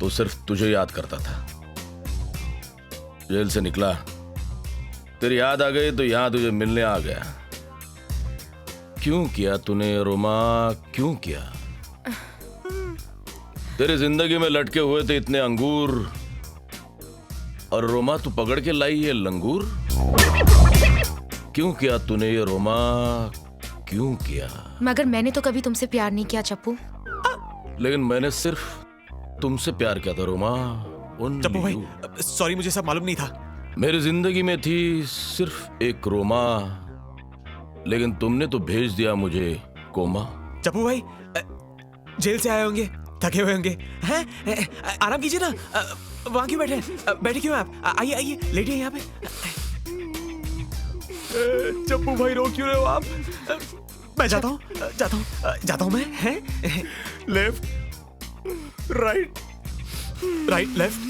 तो सिर्फ तुझे याद करता था। जेल से निकला, तेरी याद आ गई तो यहां तुझे मिलने आ गया। क्यों किया तूने रोमा, क्यों किया? तेरी जिंदगी में लटके हुए थे इतने अंगूर और रोमा तू पकड़ के लाई ये लंगूर। क्यों किया तूने ये रोमा, क्यों किया? मगर मैंने तो कभी तुमसे प्यार नहीं किया चप्पू। लेकिन मैंने सिर्फ तुमसे प्यार किया था रोमा। चप्पू भाई, सॉरी, मुझे सब मालूम नहीं था। मेरी जिंदगी में थी सिर्फ एक रोमा, लेकिन तुमने तो भेज दिया मुझे कोमा। चप्पू भाई, जेल से आए होंगे, थके हुए होंगे, हैं? आराम कीजिए ना। वहां क्यों बैठे? बैठे क्यों आप? आइए आइए, लेटिए यहाँ पे। चप्पू भाई, रो क्यों रहे हो आप? मैं जाता हूँ मैं, हैं? Left, right, left,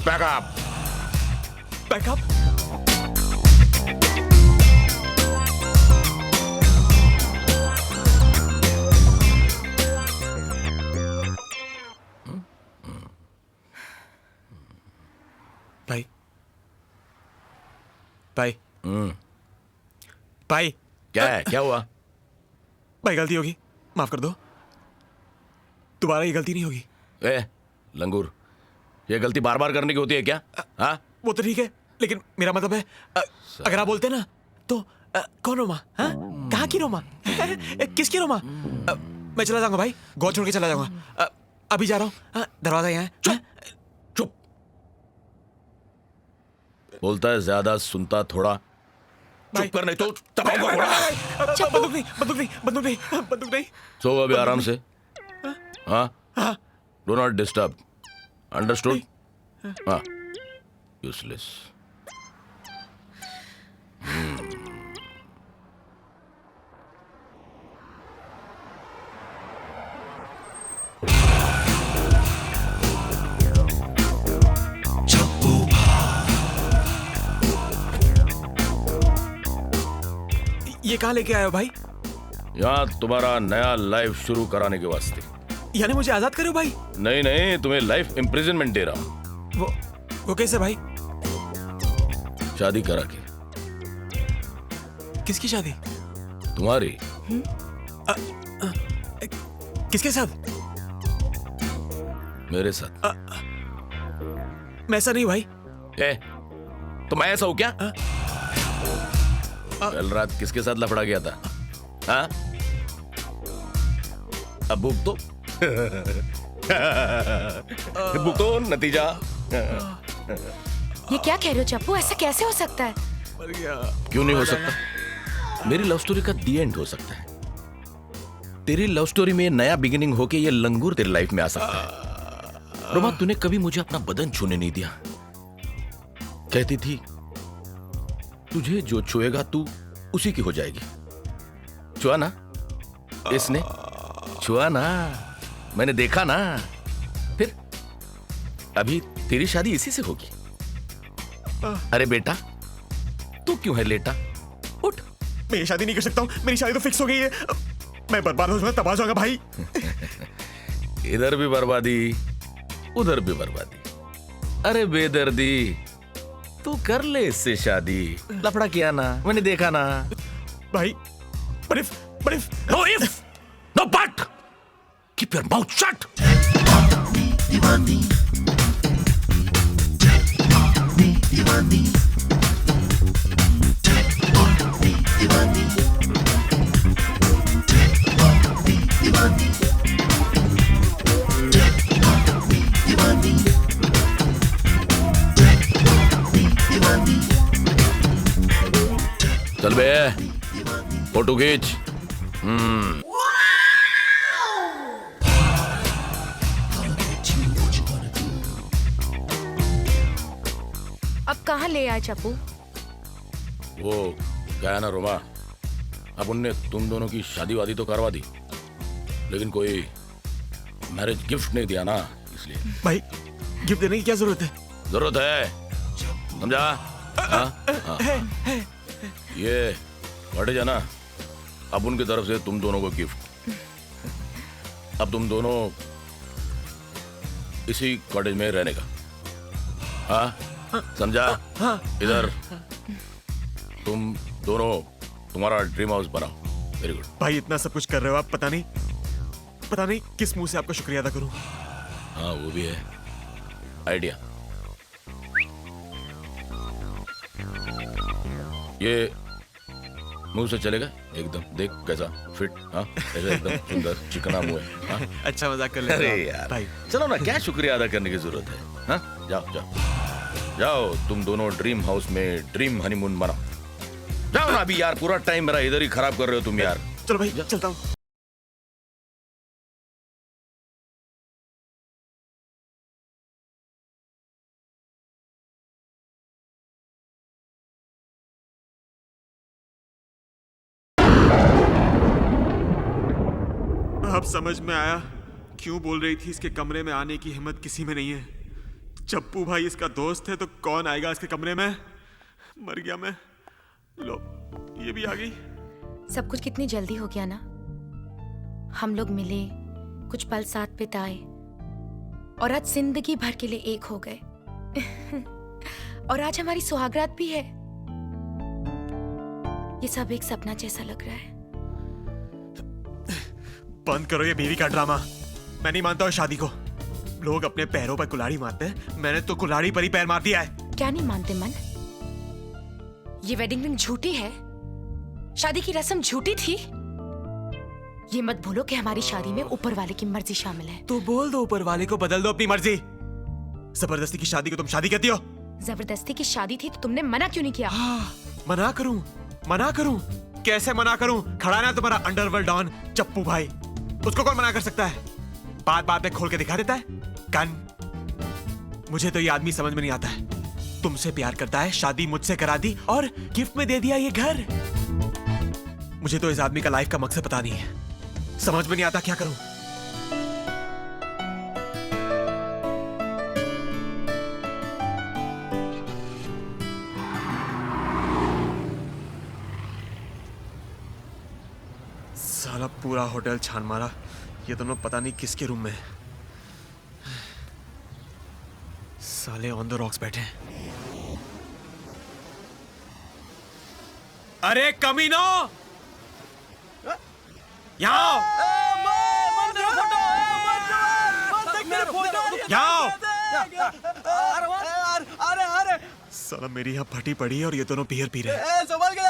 back up, back up. भाई, भाई, भाई, क्या है? क्या हुआ? भाई, गलती होगी, माफ कर दो। दोबारा ये गलती नहीं होगी। ए लंगूर, ये गलती बार बार करने की होती है क्या? हाँ, वो तो ठीक है, लेकिन मेरा मतलब है अगर आप बोलते ना तो कौन रोमा? हाँ, कहाँ की रोमा? किसकी रोमा? मैं चला जाऊंगा भाई, गौ छोड़ के चला जाऊंगा। अभी जा रहा हूँ, दरवाजा यहाँ है। चुप। बोलता है ज्यादा, सुनता थोड़ा। चुप कर नहीं तो तबाऊंगा घोड़ा। बंदूक नहीं, बंदूक नहीं, बंदूक नहीं, बंदूक नहीं। सो अभी आराम से। हाँ, डो नॉट डिस्टर्ब, अंडरस्टूड? हाँ, यूजलेस। ये कहाँ लेके आए हो भाई? यहाँ तुम्हारा नया लाइफ शुरू कराने के वास्ते। यानी मुझे आजाद करो भाई? नहीं नहीं, तुम्हें लाइफ इम्प्रिजनमेंट दे रहा हूँ। वो कैसे भाई? शादी करा के। किसकी शादी? तुम्हारी। किसके साथ? मेरे साथ। मैं ऐसा नहीं भाई। तो मैं ऐसा हूँ क्या? कल रात किसके साथ लफड़ा गया था? हाँ? अब भूख तो भूख तो नतीजा। ये क्या कह रहे हो चप्पू? ऐसा कैसे हो सकता है? क्यों नहीं हो सकता? मेरी लव स्टोरी का दी एंड हो सकता है। तेरी लव स्टोरी में नया बिगिनिंग होके ये लंगूर तेरी लाइफ में आ सकता है। रोमा, तूने कभी मुझे अपना बदन छूने नहीं दिया। कहती थी तुझे जो छुएगा तू उसी की हो जाएगी। छुआ ना इसने? छुआ ना, मैंने देखा ना। फिर अभी तेरी शादी इसी से होगी। अरे बेटा, तू क्यों है लेटा? उठ। मैं ये शादी नहीं कर सकता हूँ, मेरी शादी तो फिक्स हो गई है। मैं बर्बाद हो जाऊंगा, तबाह हो जाऊंगा भाई। इधर भी बर्बादी, उधर भी बर्बादी। अरे बेदर्दी, तू कर ले इससे शादी। लफड़ा किया ना, मैंने देखा ना भाई। but if no if no but keep your mouth shut। दीवानी दीवानी दीवानी दीवानी दीवानी चल बे, फोटो खींच। अब कहाँ ले आए चप्पू? वो क्या है ना रोमा, अब उनने तुम दोनों की शादी वादी तो करवा दी, लेकिन कोई मैरिज गिफ्ट नहीं दिया ना, इसलिए। भाई गिफ्ट देने की क्या जरूरत है? जरूरत है, समझा? ये कॉटेज है ना, अब उनकी तरफ से तुम दोनों को गिफ्ट। अब तुम दोनों इसी कॉटेज में रहने का। हाँ, समझा? इधर तुम दोनों तुम्हारा ड्रीम हाउस बनाओ। वेरी गुड भाई, इतना सब कुछ कर रहे हो आप, पता नहीं किस मुंह से आपका शुक्रिया अदा करूं। हाँ, वो भी है आइडिया। ये मुंह से चलेगा एकदम? देख कैसा फिट। हाँ, ऐसा एकदम सुंदर चिकना मुंह है। हाँ? अच्छा मजाक कर ले। अरे यार भाई, चलो ना, क्या शुक्रिया अदा करने की जरूरत है? हाँ, जाओ जाओ जाओ, तुम दोनों ड्रीम हाउस में ड्रीम हनीमून मनाओ। जाओ ना अभी यार, पूरा टाइम मेरा इधर ही खराब कर रहे हो तुम यार। चलो भाई, चलता हूँ। अब समझ में आया क्यों बोल रही थी इसके कमरे में आने की हिम्मत किसी में नहीं है। चप्पू भाई इसका दोस्त है तो कौन आएगा इसके कमरे में? मर गया मैं। लो, ये भी आ गई। सब कुछ कितनी जल्दी हो गया ना। हम लोग मिले, कुछ पल साथ बिताए और आज जिंदगी भर के लिए एक हो गए। और आज हमारी सुहागरात भी है। ये सब एक सपना जैसा लग रहा है। बंद करो ये बीवी का ड्रामा। मैं नहीं मानता हूँ शादी को। लोग अपने पैरों पर कुल्हाड़ी मारते हैं, मैंने तो कुल्हाड़ी पर ही पैर मार दिया है। क्या नहीं मानते मन? ये वेडिंग रिंग झूठी है? शादी की रस्म झूठी थी? ये मत भूलो कि हमारी शादी में ऊपर वाले की मर्जी शामिल है। तो बोल दो ऊपर वाले को, बदल दो अपनी मर्जी। जबरदस्ती की शादी को तुम शादी कहती हो? जबरदस्ती की शादी थी तो तुमने मना क्यों नहीं किया? मना करूं? मना करूं? कैसे मना करूं? खड़ा ना तुम्हारा अंडरवर्ल्ड डॉन चप्पू भाई, उसको कौन मना कर सकता है? बात बात में खोल के दिखा देता है कन। मुझे तो ये आदमी समझ में नहीं आता है। तुमसे प्यार करता है, शादी मुझसे करा दी और गिफ्ट में दे दिया ये घर। मुझे तो इस आदमी का लाइफ का मकसद पता नहीं है, समझ में नहीं आता क्या करूं। साला पूरा होटल छान मारा, ये दोनों पता नहीं किसके रूम में है। साले ऑन द रॉक्स बैठे हैं। अरे कमीनो, यहाँ आओ। यहाँ आओ। साला मेरी यहाँ फटी पड़ी है और ये दोनों बियर पी रहे हैं। संभाल के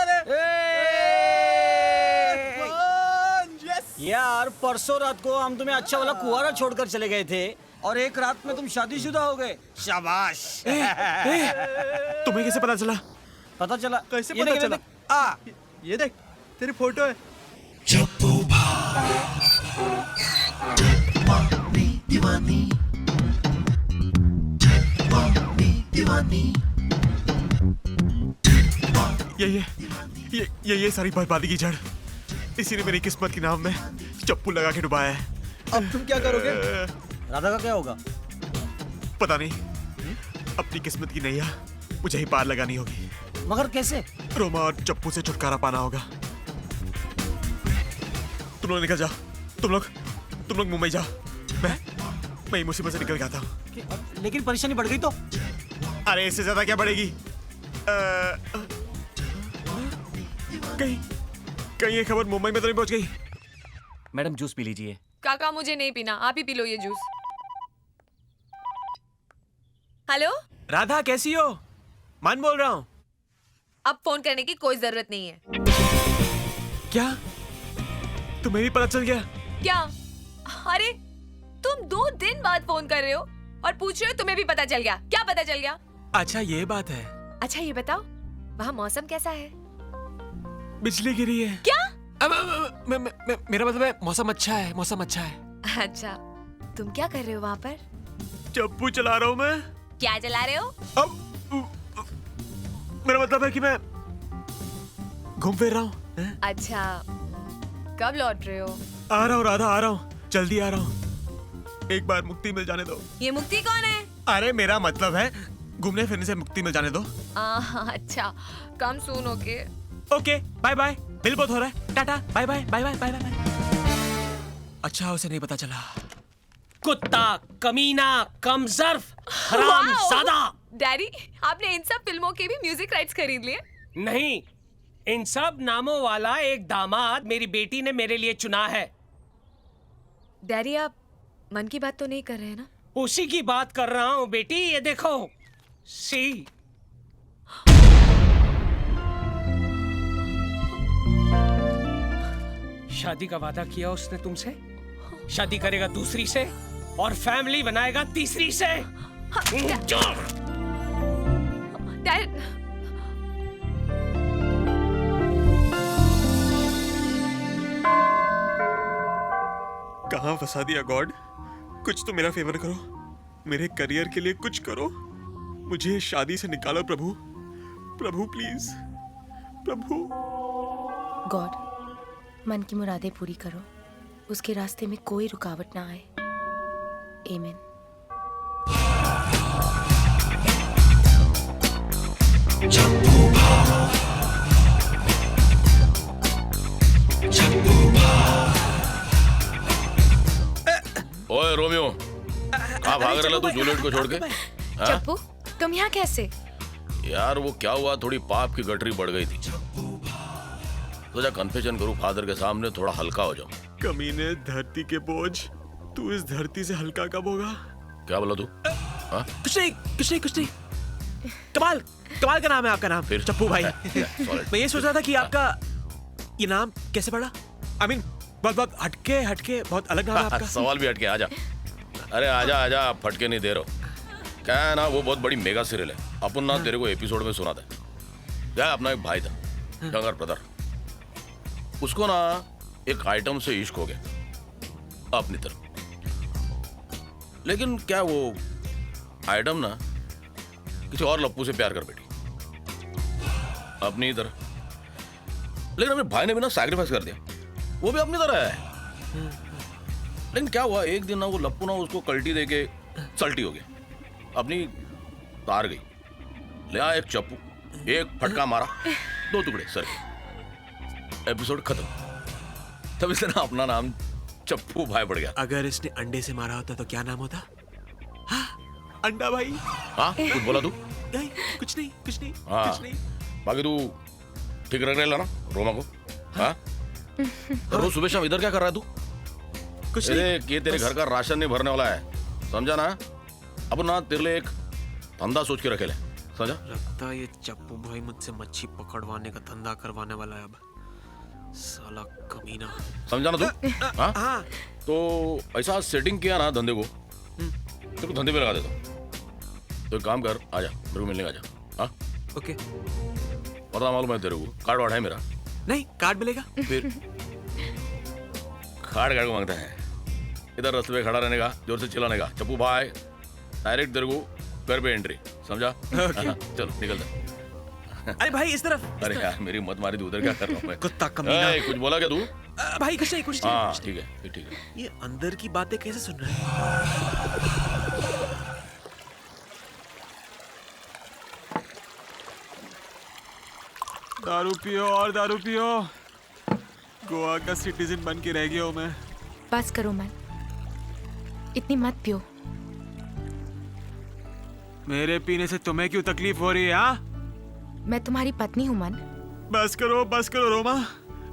यार, परसों रात को हम तुम्हें अच्छा वाला कुआरा छोड़कर चले गए थे और एक रात में तुम शादीशुदा हो गए। शाबाश। तुम्हें कैसे पता चला? पता चला कैसे ये पता देख, चला? ये देख तेरी फोटो है। दीवानी दीवानी ये सारी बर्बादी की जड़ इसी ने मेरी किस्मत के नाम में चप्पू लगा के डुबाया है। अब तुम क्या करोगे? राधा का क्या होगा? पता नहीं, अपनी किस्मत की नैया मुझे ही पार लगानी होगी। मगर कैसे? रोमा और चप्पू से छुटकारा पाना होगा। तुम लोग निकल जाओ। तुम लोग मुंबई जाओ। मैं मुसीबत से निकल गया था। लेकिन परेशानी बढ़ गई तो? अरे इससे ज्यादा क्या बढ़ेगी? कहीं ये खबर मुंबई में तो नहीं पहुंच गई? मैडम जूस पी लीजिए। काका मुझे नहीं पीना, आप ही पी लो ये जूस। हेलो राधा, कैसी हो? मन बोल रहा हूँ। अब फोन करने की कोई जरूरत नहीं है। क्या तुम्हें भी पता चल गया? क्या? अरे तुम 2 दिन बाद फोन कर रहे हो और पूछ रहे हो तुम्हें भी पता चल गया? क्या पता चल गया? अच्छा ये बात है। अच्छा ये बताओ, वहाँ मौसम कैसा है? बिजली गिरी है। क्या? मेरा मतलब है मौसम अच्छा है, मौसम अच्छा है। अच्छा, तुम क्या कर रहे हो वहाँ पर? चप्पू चला रहा हूँ मैं। क्या चला रहे हो? मेरा मतलब है कि मैं घूम फिर रहा हूँ। अच्छा, कब लौट रहे हो? आ रहा हूँ राधा, आ रहा हूँ, जल्दी आ रहा हूँ। एक बार मुक्ति मिल जाने दो। ये मुक्ति कौन है? अरे मेरा मतलब है घूमने फिरने से मुक्ति मिल जाने दो। अच्छा, come soon okay. Okay, bye bye. Bill बहुत हो रहा है। Tata, bye bye bye bye bye bye. अच्छा उसे नहीं पता चला। कुत्ता, कमीना, कमजर्फ, हरामजादा। डैडी, आपने इन सब फिल्मों के भी म्यूजिक राइट्स खरीद लिए? नहीं, इन सब नामों वाला एक दामाद मेरी बेटी ने मेरे लिए चुना है। डैडी, आप मन की बात तो नहीं कर रहे हैं ना? उसी की बात कर रहा हूँ बेटी, ये देखो। सी शादी का वादा किया उसने तुमसे, शादी करेगा दूसरी से और फैमिली बनाएगा तीसरी से। डैड, कहाँ फंसा दिया गॉड? कुछ तो मेरा फेवर करो, मेरे करियर के लिए कुछ करो, मुझे शादी से निकालो प्रभु, प्रभु प्लीज, प्रभु। गॉड, मन की मुरादें पूरी करो, उसके रास्ते में कोई रुकावट ना आए। आमीन। ओए रोमियो, कहाँ भाग रहा तू जूलियट को छोड़ के? चप्पू, तुम यहाँ कैसे? यार वो क्या हुआ, थोड़ी पाप की गठरी बढ़ गई थी, सोचा कन्फेशन करूं फादर के सामने, थोड़ा हल्का हो जाऊं। कमीने, धरती के बोझ, तू इस धरती से हल्का कब होगा? क्या बोला तू? कुछ नहीं। कमाल, कमाल का नाम है आपका नाम, फिर चप्पू भाई। solid. मैं ये सोच रहा था कि आपका ये नाम कैसे पड़ा? I mean, बहुत हटके बहुत अलग नाम है आपका। सवाल भी हटके, आजा। अरे आजा, फटके नहीं दे रहा। क्या है ना, वो बहुत बड़ी मेगा सीरियल है। अपन ना तेरे को एपिसोड में सुना था। क्या अपना एक भाई था, यंगर ब्रदर, उसको ना एक आइटम से इश्क हो गया अपनी तरफ। लेकिन क्या वो आइटम ना किसी और लप्पू से प्यार कर बैठी अपनी तरह। लेकिन अपने भाई ने भी ना सैक्रिफाइस कर दिया, वो भी अपनी तरह है। लेकिन क्या हुआ, एक दिन ना वो लप्पू ना उसको कल्टी देके सल्टी हो गया, अपनी तार गई। ले आया एक चप्पू, एक फटका मारा, 2 टुकड़े सर के। एपिसोड खत्म। तब इसने ना अपना नाम चप्पू भाई पड़ गया। अगर इसने अंडे से मारा होता तो क्या नाम होता? हाँ, अंडा भाई। हाँ, कुछ बोला तू? नहीं, कुछ नहीं। हाँ, बाकी तू ठीक रख रहा ना रोमा को? हाँ, रोज सुबह शाम इधर क्या कर रहा है तू? कुछ नहीं, ये तेरे घर का राशन नहीं भरने वाला है, समझा ना? अब ना तेरे लिए एक धंधा सोच के रखे ले, समझा? लगता है ये चप्पू भाई मुझसे मच्छी पकड़वाने का धंधा करवाने वाला है अब, साला कमीना। समझा ना तू? हाँ? तो ऐसा सेटिंग किया ना धंधे को, तेरे को धंधे पे लगा देता हूँ। तो एक काम कर, आजा मेरे को मिलने का, आजा। हाँ, ओके। पता मालूम है तेरे को, कार्ड वार्ड है मेरा? नहीं, कार्ड मिलेगा फिर कार्ड को मांगता है। इधर रास्ते पे खड़ा रहने का, जोर से चिल्लाने का, चप्पू भाई, डायरेक्ट तेरे को घर पे एंट्री, समझा? चलो निकल जा। अरे भाई इस तरफ। अरे यार मेरी मत मारी, तू उधर क्या कर रहा हूँ मैं? कुत्ता कमीना। कुछ बोला क्या तू? भाई कुछ नहीं। हाँ ठीक है, ठीक है। ये अंदर की बातें कैसे सुन रहा है? दारू पियो और दारू पियो, गोवा का सिटीजन बन के रह गया हूँ मैं। बस करो मन, इतनी मत पियो। मेरे पीने से तुम्हें क्यों तकलीफ हो रही है? हाँ, मैं तुम्हारी पत्नी हूँ मन। बस करो रोमा,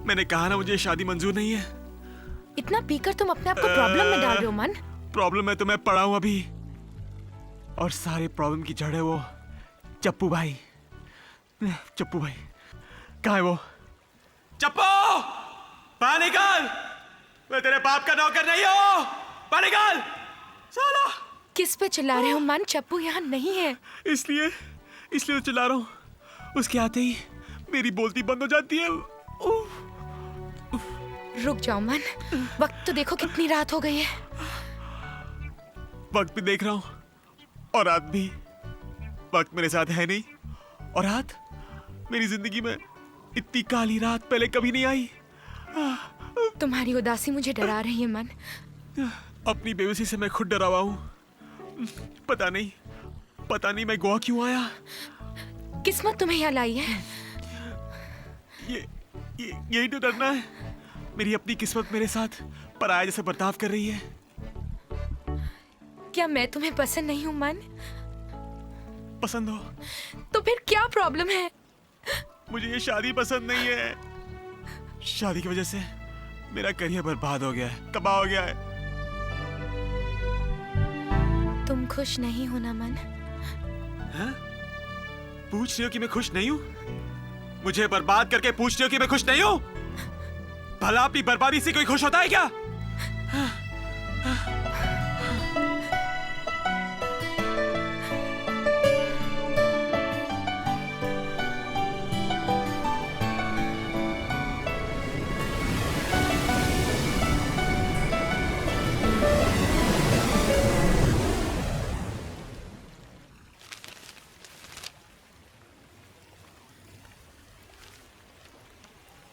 मैंने कहा ना मुझे शादी मंजूर नहीं है। इतना पीकर तुम अपने आप को प्रॉब्लम में डाल रहे हो मन। प्रॉब्लम में तो मैं पड़ा हूँ अभी, और सारे प्रॉब्लम की जड़ है वो चप्पू भाई। कहाँ है वो? चप्पू, बाहर निकल, मैं तेरे बाप का नौकर नहीं हूँ, बाहर निकल साला। किस पे चिल्ला रहे हो मन? चप्पू यहाँ नहीं है। इसलिए तो चिल्ला रहा हूँ। उसके आते ही मेरी बोलती बंद हो जाती है। रुक जाओ मन, वक्त तो देखो कितनी रात हो गई है। वक्त भी देख रहा हूँ और रात भी। वक्त मेरे साथ है नहीं, और रात मेरी जिंदगी में इतनी काली रात पहले कभी नहीं आई। तुम्हारी उदासी मुझे डरा रही है मन। अपनी बेबसी से मैं खुद डरा हुआ हूँ। पता नहीं मैं गोवा क्यों आया। किस्मत तुम्हें यहाँ लाई है। यही तो डरना है। मेरी अपनी किस्मत मेरे साथ पराया जैसे बर्ताव कर रही है। क्या मैं तुम्हें पसंद नहीं हूँ मन? पसंद हो तो फिर क्या प्रॉब्लम है? मुझे ये शादी पसंद नहीं है। शादी की वजह से मेरा करियर बर्बाद हो गया है, तबाह हो गया है। तुम खुश नहीं हो ना मन? हाँ? पूछ रही हो कि मैं खुश नहीं हूँ? मुझे बर्बाद करके पूछ रही हो कि मैं खुश नहीं हूँ? भला अपनी बर्बादी से कोई खुश होता है क्या?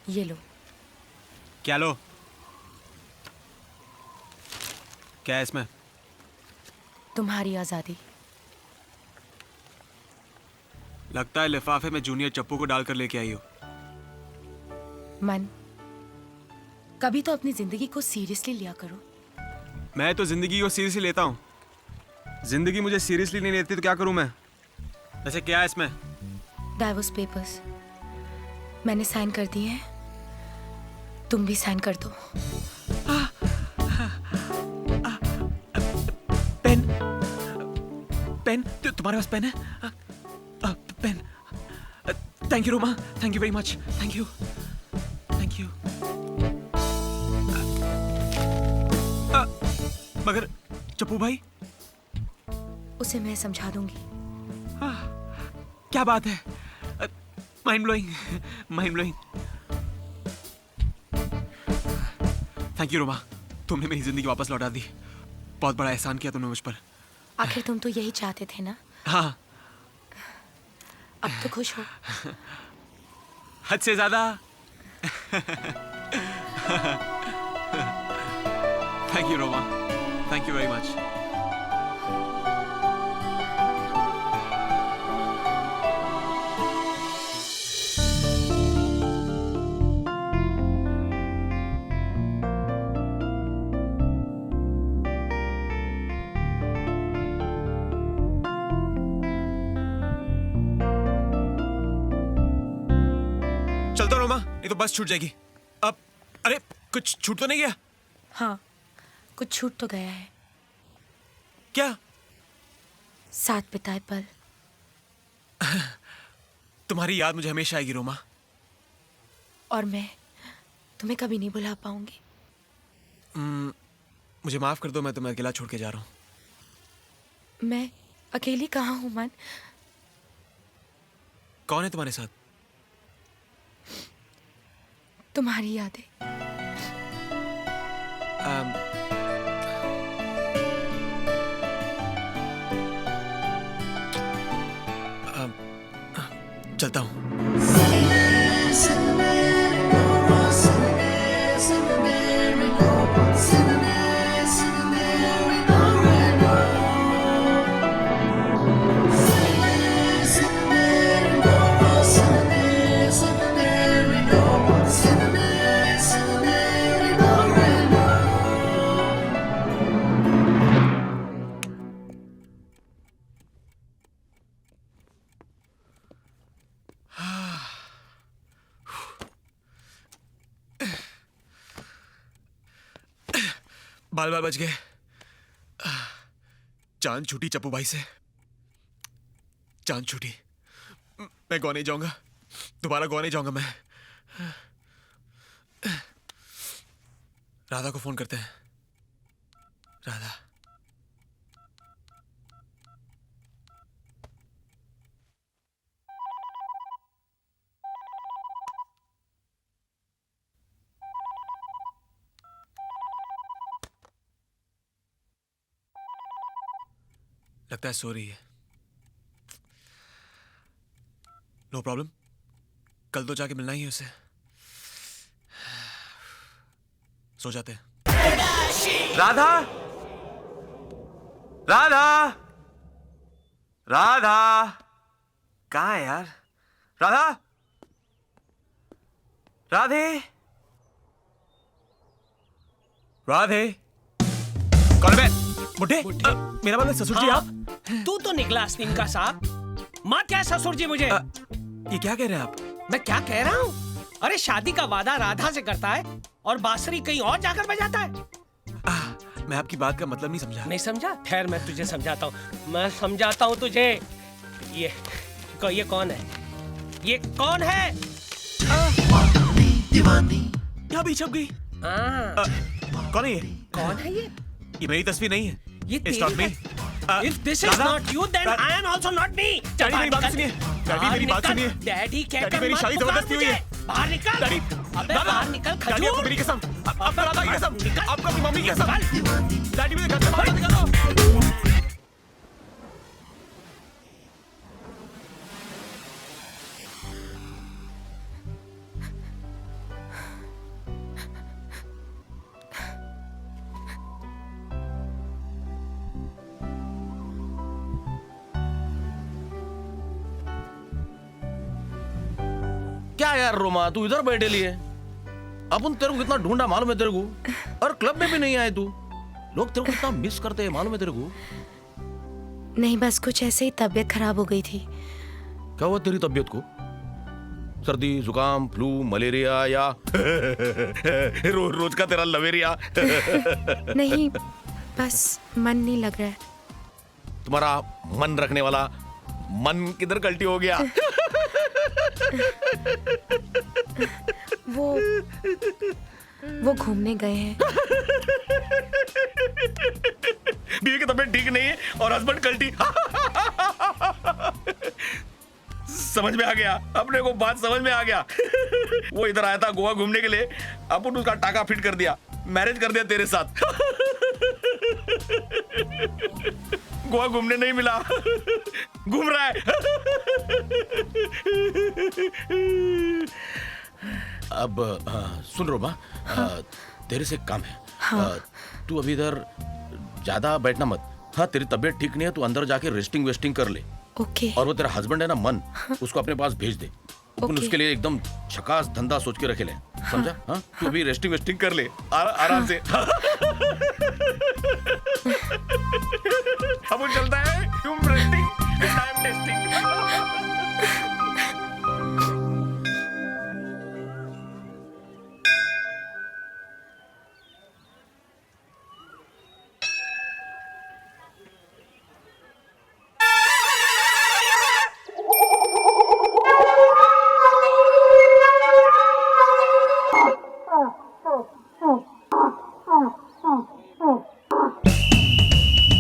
ये लो। क्या लो? क्या है इसमें? तुम्हारी आजादी। लगता है लिफाफे में जूनियर चप्पू को डालकर लेके आई हो। मन, कभी तो अपनी जिंदगी को सीरियसली लिया करो। मैं तो जिंदगी को सीरियसली लेता हूँ। जिंदगी मुझे सीरियसली नहीं लेती तो क्या करूँ मैं? वैसे क्या है इसमें? डाइवोर्स पेपर्स मैंने साइन कर दिए हैं, तुम भी साइन कर दो। पेन? तुम्हारे पास पेन है? Pen? Thank you Roma, thank you very much, thank you, thank you. मगर चप्पू भाई? उसे मैं समझा दूंगी। क्या बात है, mind blowing, mind blowing. Thank you Roma, तुमने मेरी जिंदगी वापस लौटा दी। बहुत बड़ा एहसान किया तुमने मुझ पर। आखिर तुम तो यही चाहते थे ना? हाँ। अब तो खुश हो? हद से ज्यादा। Thank you Roma, thank you very much. चलता रोमा, ये तो बस छूट जाएगी अब। अरे कुछ छूट तो नहीं गया? हाँ, कुछ छूट तो गया है। क्या? साथ बिताए पल। तुम्हारी याद मुझे हमेशा आएगी रोमा। और मैं तुम्हें कभी नहीं भुला पाऊंगी। मुझे माफ कर दो, मैं तुम्हें अकेला छोड़ के जा रहा हूँ। मैं अकेली कहाँ हूँ मन? कौन है तुम्हारे साथ? तुम्हारी यादें। चलता हूँ। बाल बाल बच गए। जान छूटी चप्पू भाई से, जान छूटी। मैं गौ नहीं जाऊंगा, दोबारा गौ नहीं जाऊंगा मैं। राधा को फोन करते हैं। राधा, लगता है सो रही है। नो प्रॉब्लम, कल तो जाके मिलना ही है उसे। सो जाते हैं। राधा, राधा, राधा, कहाँ है यार? राधा, राधे, राधे, कौन है? बुढ़े? मेरा मतलब ससुर जी आप? तू तो निकला अश्विन का साहब। मत क्या ससुर जी मुझे। ये क्या कह रहे हैं आप? मैं क्या कह रहा हूँ? अरे शादी का वादा राधा से करता है और बांसुरी कहीं और जाकर बजाता है। मैं आपकी बात का मतलब नहीं समझा। नहीं समझा? खैर मैं तुझे समझाता हूँ, मैं समझाता हूँ तुझे। ये कौन है? ये कौन है? यहाँ भी छप गई। कौन है ये? कौन है ये? ये मेरी तस्वीर नहीं है। ये It's not me. If this is not you, then I am also not me. Daddy मेरी बात सुनिए। डैडी मेरी बात सुनिए। डैडी कहकर मेरी शादी जबरदस्ती हुई है। बाहर निकल। डैडी, अबे बाहर निकल खजूर। डैडी आपको मेरी कसम, आपको राधा की कसम, आपको अपनी मम्मी की कसम। डैडी मेरे घर से बाहर निकालो। क्या यार रोमा, तू इधर बैठे लिए? अपन तेरे को कितना ढूंढा मालूम है तेरे को? और क्लब में भी नहीं आए तू। लोग तेरे को कितना मिस करते हैं मालूम है तेरे को? नहीं, बस कुछ ऐसे ही तबीयत खराब हो गई थी। क्या हुआ तेरी तबीयत को? सर्दी, जुकाम, फ्लू, मलेरिया या रोज का तेरा लवेरिया? नहीं, बस मन नहीं लग रहा है। तुम्हारा मन रखने वाला मन किधर कल्टी हो गया? वो घूमने गए हैं। बीवी की तबीयत ठीक नहीं है और हस्बैंड कल्टी। समझ में आ गया, अपने को बात समझ में आ गया। वो इधर आया था गोवा घूमने के लिए, अपन उसका टाका फिट कर दिया, मैरिज कर दिया तेरे साथ। गोवा घूमने नहीं मिला, घूम रहा है। अब सुन रोमा, तेरे से काम है। तू अभी इधर ज्यादा बैठना मत। हाँ, तेरी तबीयत ठीक नहीं है, तू अंदर जाके रेस्टिंग वेस्टिंग कर ले। ओके। और वो तेरा हस्बैंड है ना मन, उसको अपने पास भेज दे। अपन उसके लिए एकदम झकास धंधा सोच के रखे ले, समझा? हाँ, तू भी रेस्टिंग वेस्टिंग कर ले आराम से। अब वो चलता है, तुम रेस्टिंग, टाइम टेस्टिंग।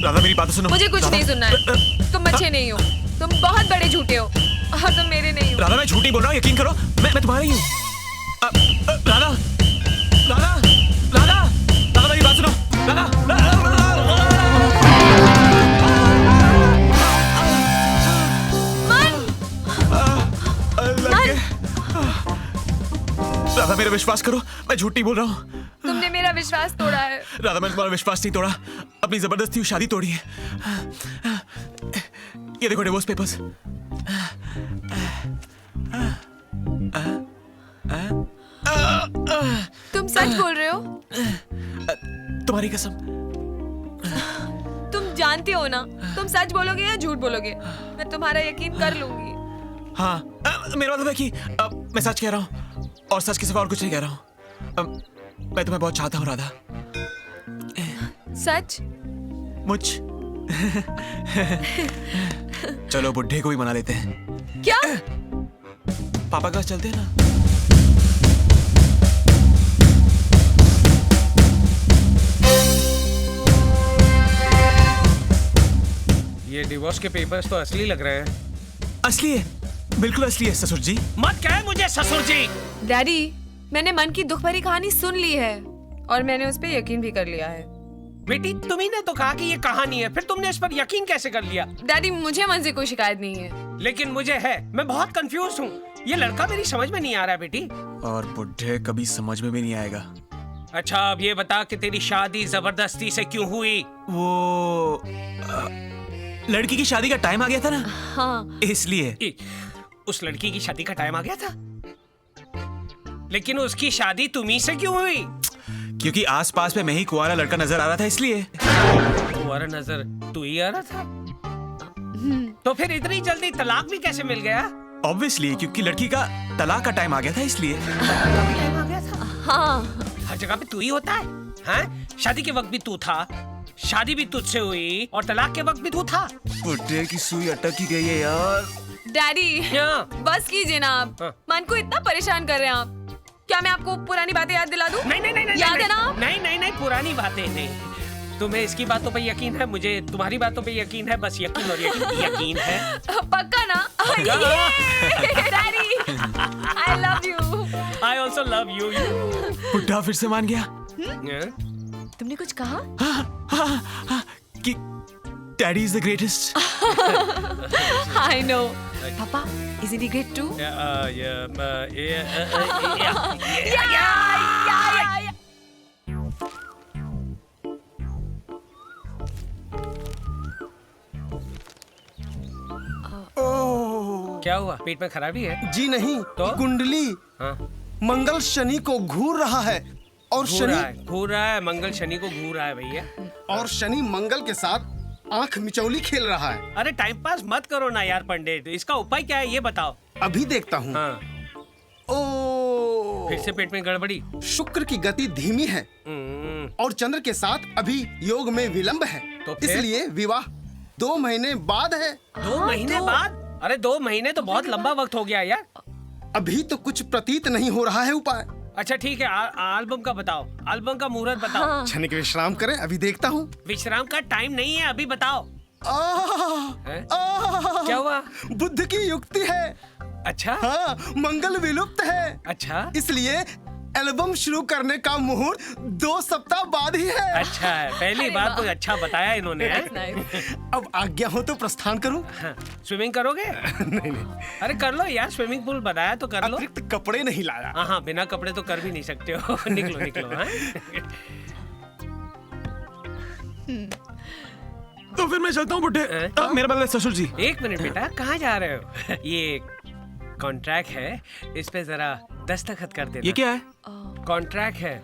राधा मेरी बात सुनो। मुझे कुछ नहीं सुनना है। तुम अच्छे नहीं हो, तुम बहुत बड़े झूठे हो और तुम मेरे नहीं हो। राधा मैं झूठ नहीं बोल रहा हूँ, यकीन करो, मैं तुम्हारा ही हूँ। राधा राधा राधा राधा मेरी बात सुनो। राधा राधा मेरा विश्वास करो, मैं झूठ नहीं बोल रहा हूँ। तुमने मेरा विश्वास तोड़ा है। राधा मैंने तुम्हारा विश्वास नहीं तोड़ा, अपनी जबरदस्ती शादी तोड़ी है। ये देखो डिवोर्स पेपर्स। तुम सच बोल रहे हो? तुम्हारी कसम। तुम जानते हो ना, तुम सच बोलोगे या झूठ बोलोगे, मैं तुम्हारा यकीन कर लूंगी। हाँ, मेरा मतलब है कि मैं सच कह रहा हूँ और सच के सिवा और कुछ नहीं कह रहा हूँ। मैं तुम्हें बहुत चाहता हूँ राधा। सच? मुझ चलो बुड्ढे को भी मना लेते हैं। क्या? पापा के पास चलते हैं ना। ये डिवोर्स के पेपर्स तो असली लग रहे हैं। असली है, बिल्कुल असली है ससुर जी। मत कहे मुझे ससुर जी। डैडी, मैंने मन की दुख भरी कहानी सुन ली है और मैंने उस पर यकीन भी कर लिया है। बेटी, तुम्ही ने तो कहा कि ये कहानी है, फिर तुमने इस पर यकीन कैसे कर लिया? डैडी, मुझे मन से कोई शिकायत नहीं है। लेकिन मुझे है, मैं बहुत कंफ्यूज हूँ। ये लड़का मेरी समझ में नहीं आ रहा है बेटी। और बुड्ढे कभी समझ में भी नहीं आएगा। अच्छा, अब ये बता कि तेरी शादी जबरदस्ती से क्यों हुई? वो लड़की की शादी का टाइम आ गया था ना। हाँ। इसलिए। उस लड़की की शादी का टाइम आ गया था, लेकिन उसकी शादी तुम्ही से क्यों हुई? क्योंकि आसपास में मैं ही कुंवारा लड़का नजर आ रहा था, इसलिए। कुंवारा नजर तू ही आ रहा था? तो फिर इतनी जल्दी तलाक भी कैसे मिल गया? ऑब्वियसली, क्योंकि लड़की का तलाक का टाइम आ गया था, इसलिए। टाइम आ गया था? हाँ। हर जगह पे तू ही होता है, हाँ? शादी के वक्त भी तू था, शादी भी तुझसे हुई और तलाक के वक्त भी तू था। बुड्ढे की सुई अटक ही गई है यार। डैडी, बस कीजिए ना आप। मन को इतना परेशान कर रहे हैं आप। क्या मैं आपको पुरानी बातें याद दिला दूं? नहीं नहीं नहीं याद है ना? नहीं, पुरानी बातें नहीं। तुम्हें इसकी बातों पे यकीन है, मुझे तुम्हारी बातों पे यकीन है। बस यकीन और यकीन है। पक्का ना? Daddy, I love you. I also love you. बुड्ढा फिर से मान गया। तुमने कुछ कहा? कि daddy is the greatest. I know. पापा, isn't he great too? Yeah. क्या हुआ? पेट में खराबी है? जी नहीं, तो? कुंडली मंगल शनि को घूर रहा है और घूर रहा है मंगल शनि को घूर रहा है भैया। और शनि मंगल के साथ आंख मिचौली खेल रहा है। अरे टाइम पास मत करो ना यार पंडित, इसका उपाय क्या है ये बताओ। अभी देखता हूँ। ओ, फिर से पेट में गड़बड़ी। शुक्र की गति धीमी है और चंद्र के साथ अभी योग में विलंब है, तो इसलिए विवाह 2 महीने बाद है। 2 महीने बाद? अरे 2 महीने तो बहुत लंबा वक्त हो गया यार। अभी तो कुछ प्रतीत नहीं हो रहा है उपाय। अच्छा ठीक है, एल्बम का बताओ, एल्बम का मुहूर्त बताओ। क्षणिक विश्राम करें, अभी देखता हूँ। विश्राम का टाइम नहीं है, अभी बताओ। क्या हुआ? बुद्ध की युक्ति है। अच्छा? हाँ, मंगल विलुप्त है। अच्छा? इसलिए एल्बम शुरू करने का मुहूर्त 2 सप्ताह बाद ही है। अच्छा है, पहली बार तो अच्छा बताया इन्होंने। अब आज्ञा हो तो प्रस्थान करूं? स्विमिंग करोगे? नहीं। अरे कर लो यार, स्विमिंग पूल बताया तो कर लो। अतिरिक्त कपड़े नहीं लाया। हाँ, बिना कपड़े तो कर भी नहीं सकते हो। निकलो। हाँ? तो फिर मैं चलता हूँ बुड्ढे। मेरा बदला ससुर जी। 1 मिनट बेटा, कहाँ जा रहे हो? ये कॉन्ट्रैक्ट है, इस पे जरा दस्तखत कर देना। ये क्या है? कॉन्ट्रैक्ट है।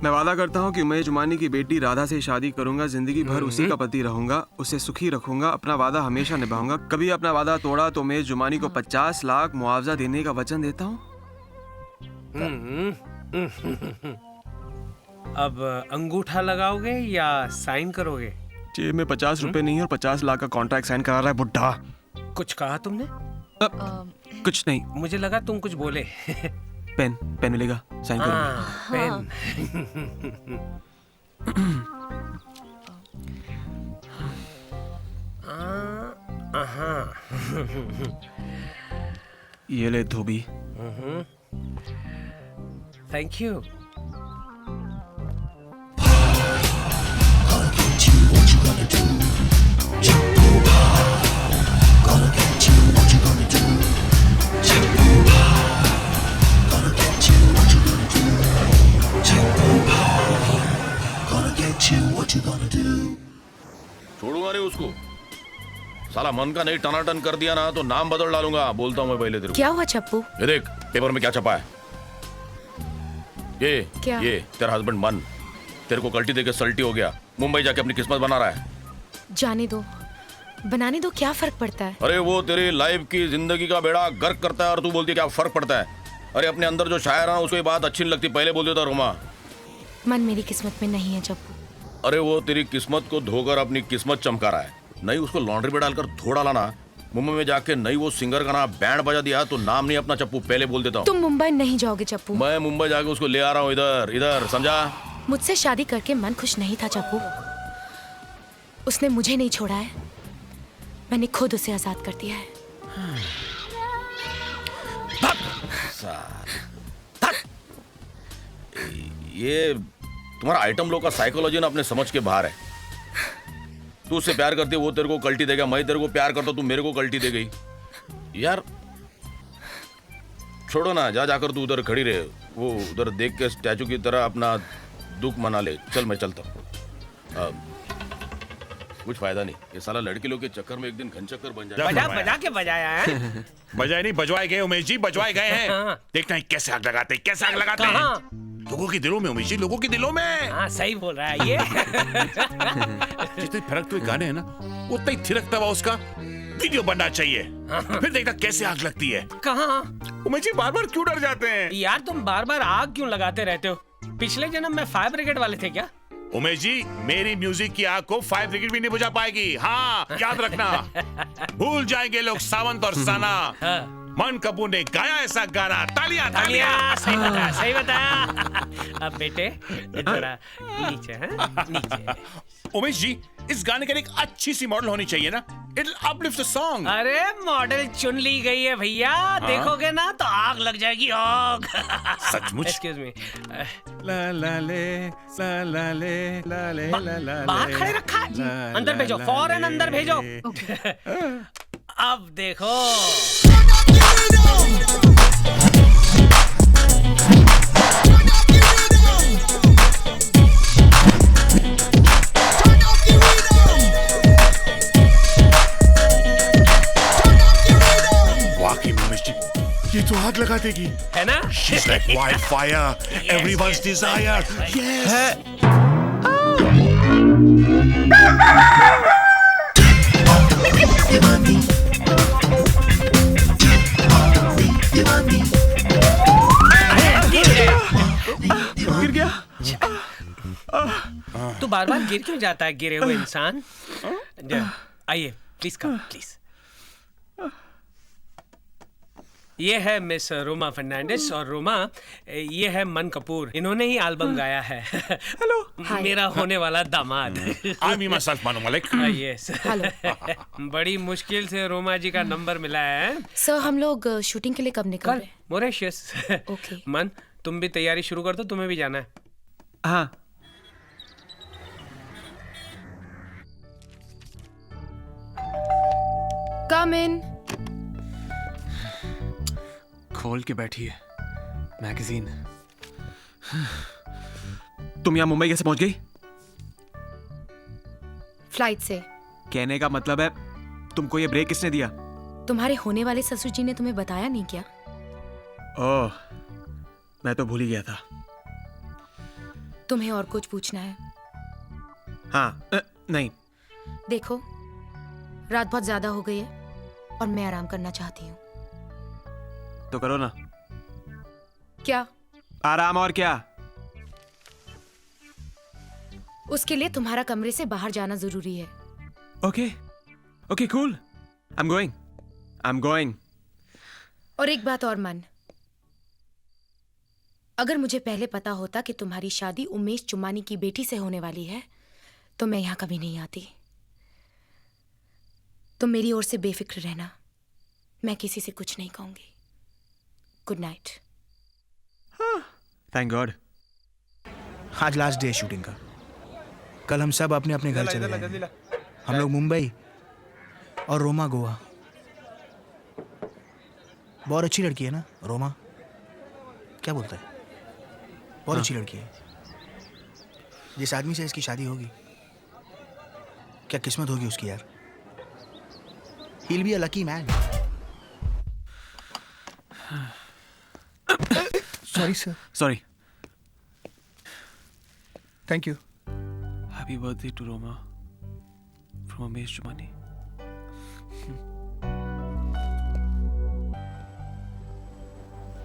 मैं वादा करता हूँ कि मैं जुमानी की बेटी राधा से शादी करूंगा, जिंदगी भर उसी का पति रहूंगा, उसे सुखी रखूंगा, अपना वादा हमेशा निभाऊंगा। कभी अपना वादा तोड़ा तो मैं जुमानी को 50 लाख मुआवजा देने का वचन देता हूँ। अब अंगूठा लगाओगे या साइन करोगे? जेब में 50 रुपए नहीं है और 50 लाख का कॉन्ट्रैक्ट साइन करा रहा है बुड्ढा। कुछ कहा तुमने? कुछ नहीं। मुझे लगा तुम कुछ बोले। पेन मिलेगा, साइन करूंगा। पेन। ये ले धोबी। Thank you. छोड़ूंगा नहीं उसको। साला मन का नहीं टनाटन कर दिया ना तो नाम बदल डालूंगा। बोलता हूँ मैं पहले तेरे को। क्या हुआ चप्पू? ये देख पेपर में क्या छपा है। क्या? ये तेरा हस्बैंड मन तेरे को कल्टी देके सल्टी हो गया, मुंबई जाके अपनी किस्मत बना रहा है। जाने दो, बनाने दो, क्या फर्क पड़ता है? अरे वो तेरी लाइफ की जिंदगी का बेड़ा गर्क करता है और तू बोलती है क्या फर्क पड़ता है। अरे अपने अंदर जो शायर है उसको ये बात अच्छी नहीं लगती, पहले बोल देता रोमा। मन मेरी किस्मत में नहीं है चप्पू। अरे वो तेरी किस्मत को धोकर अपनी किस्मत चमका रहा है। नहीं उसको लॉन्ड्री में डालकर धो डाला ना, मुंबई में जाके नहीं वो सिंगर का नाम बैंड बजा दिया तो नाम नहीं अपना चप्पू, पहले बोल देता हूँ। तुम मुंबई नहीं जाओगे चप्पू। मैं मुंबई जाके उसको ले आ रहा हूँ इधर, समझा? मुझसे शादी करके मन खुश नहीं था चप्पू। उसने मुझे नहीं छोड़ा है, मैंने खुद उसे आजाद कर दिया है। ये तुम्हारा आइटम लोग का साइकोलॉजी ना अपने समझ के बाहर है। तू उससे प्यार करती है, वो तेरे को कल्टी देगा। मैं तेरे को प्यार करता हूं, तू मेरे को कल्टी दे गई। यार छोड़ो ना, जाकर तू उधर खड़ी रहे, वो उधर देख के स्टैचू की तरह अपना दुख मना ले। चल मैं चलता हूँ। कुछ फायदा नहीं, ये साला लड़की लोग के चक्कर में एक दिन घन चक्कर बन जाए। बजा के बजाया है। बजाए नहीं, बजवाए गए उमेश जी, बजवाए गए हैं। देखना है कैसे आग लगाते हैं। लोगों के दिलों में उमेश जी, लोगों के दिलों में। हाँ सही बोल रहा है ये। जितने थिरकते हुए गाने हैं ना, उतना ही थिरकता हुआ उसका वीडियो बनना चाहिए। फिर देखना कैसे आग लगती है। कहाँ? उमेश जी बार बार क्यों डर जाते हैं? यार तुम बार बार आग क्यों लगाते रहते हो? पिछले जन्म में फायर ब्रिगेड वाले थे क्या? उमेश जी मेरी म्यूजिक की आग को फायर ब्रिगेड भी नहीं बुझा पाएगी। हाँ याद रखना। भूल जाएंगे लोग सावंत और सना। मन कपूर ने गाया ऐसा गाना। तालियां तालियां। सही बताया। अब बेटे थोड़ा नीचे, हाँ? नीचे। उमेश जी इस गाने के लिए एक अच्छी सी मॉडल होनी चाहिए ना, इट अपलिफ्ट द सॉन्ग। अरे मॉडल चुन ली गई है भैया, देखोगे ना तो आग लग जाएगी, आग। सचमुच? Excuse me. ला ला ले ला ले बाहर खड़े रखा है, अंदर भेजो, फौरन अंदर भेजो। अब देखो। वाकई में मिस्टर, ये तो आग लगा देगी, है ना? She's like wildfire, everyone's desire. Yes. गिर गया। तू बार बार गिर क्यों जाता है, गिरे हुए इंसान? आइए प्लीज कम, प्लीज। ये है मिस रोमा फर्नांडिस और रोमा ये है मन कपूर, इन्होंने ही एल्बम गाया है। हेलो, मेरा होने वाला दामाद। आई मी माइसेल्फ मानो मलिक। यस। बड़ी मुश्किल से रोमा जी का नंबर मिला है। सर हम लोग शूटिंग के लिए कब निकल रहे? मॉरिशस। ओके। मन तुम भी तैयारी शुरू कर दो, तुम्हें भी जाना है। हाँ। कम इन। खोल के बैठी है मैगजीन। तुम यहाँ मुंबई कैसे पहुंच गई? फ्लाइट से। कहने का मतलब है तुमको ये ब्रेक किसने दिया? तुम्हारे होने वाले ससुर जी ने तुम्हें बताया नहीं क्या? ओह, मैं तो भूल ही गया था। तुम्हें और कुछ पूछना है? हाँ, नहीं। देखो, रात बहुत ज्यादा हो गई है और मैं आराम करना चाहती हूँ। तो करो ना। क्या? आराम और क्या? उसके लिए तुम्हारा कमरे से बाहर जाना जरूरी है। Okay, okay, cool. I am going. और एक बात और मन, अगर मुझे पहले पता होता कि तुम्हारी शादी उमेश चुमानी की बेटी से होने वाली है तो मैं यहां कभी नहीं आती। तुम मेरी ओर से बेफिक्र रहना, मैं किसी से कुछ नहीं कहूंगी। Good night. Thank God. आज लास्ट डे शूटिंग का। कल हम सब अपने अपने घर चले जाएंगे। हम लोग मुंबई और रोमा गोवा। बहुत अच्छी लड़की है ना रोमा? क्या बोलता है? बहुत अच्छी लड़की है। जिस आदमी से इसकी शादी होगी, क्या किस्मत होगी उसकी यार। He'll be a lucky man. Sorry, sir. Sorry. Thank you. Happy birthday to Roma from Umesh Chumani.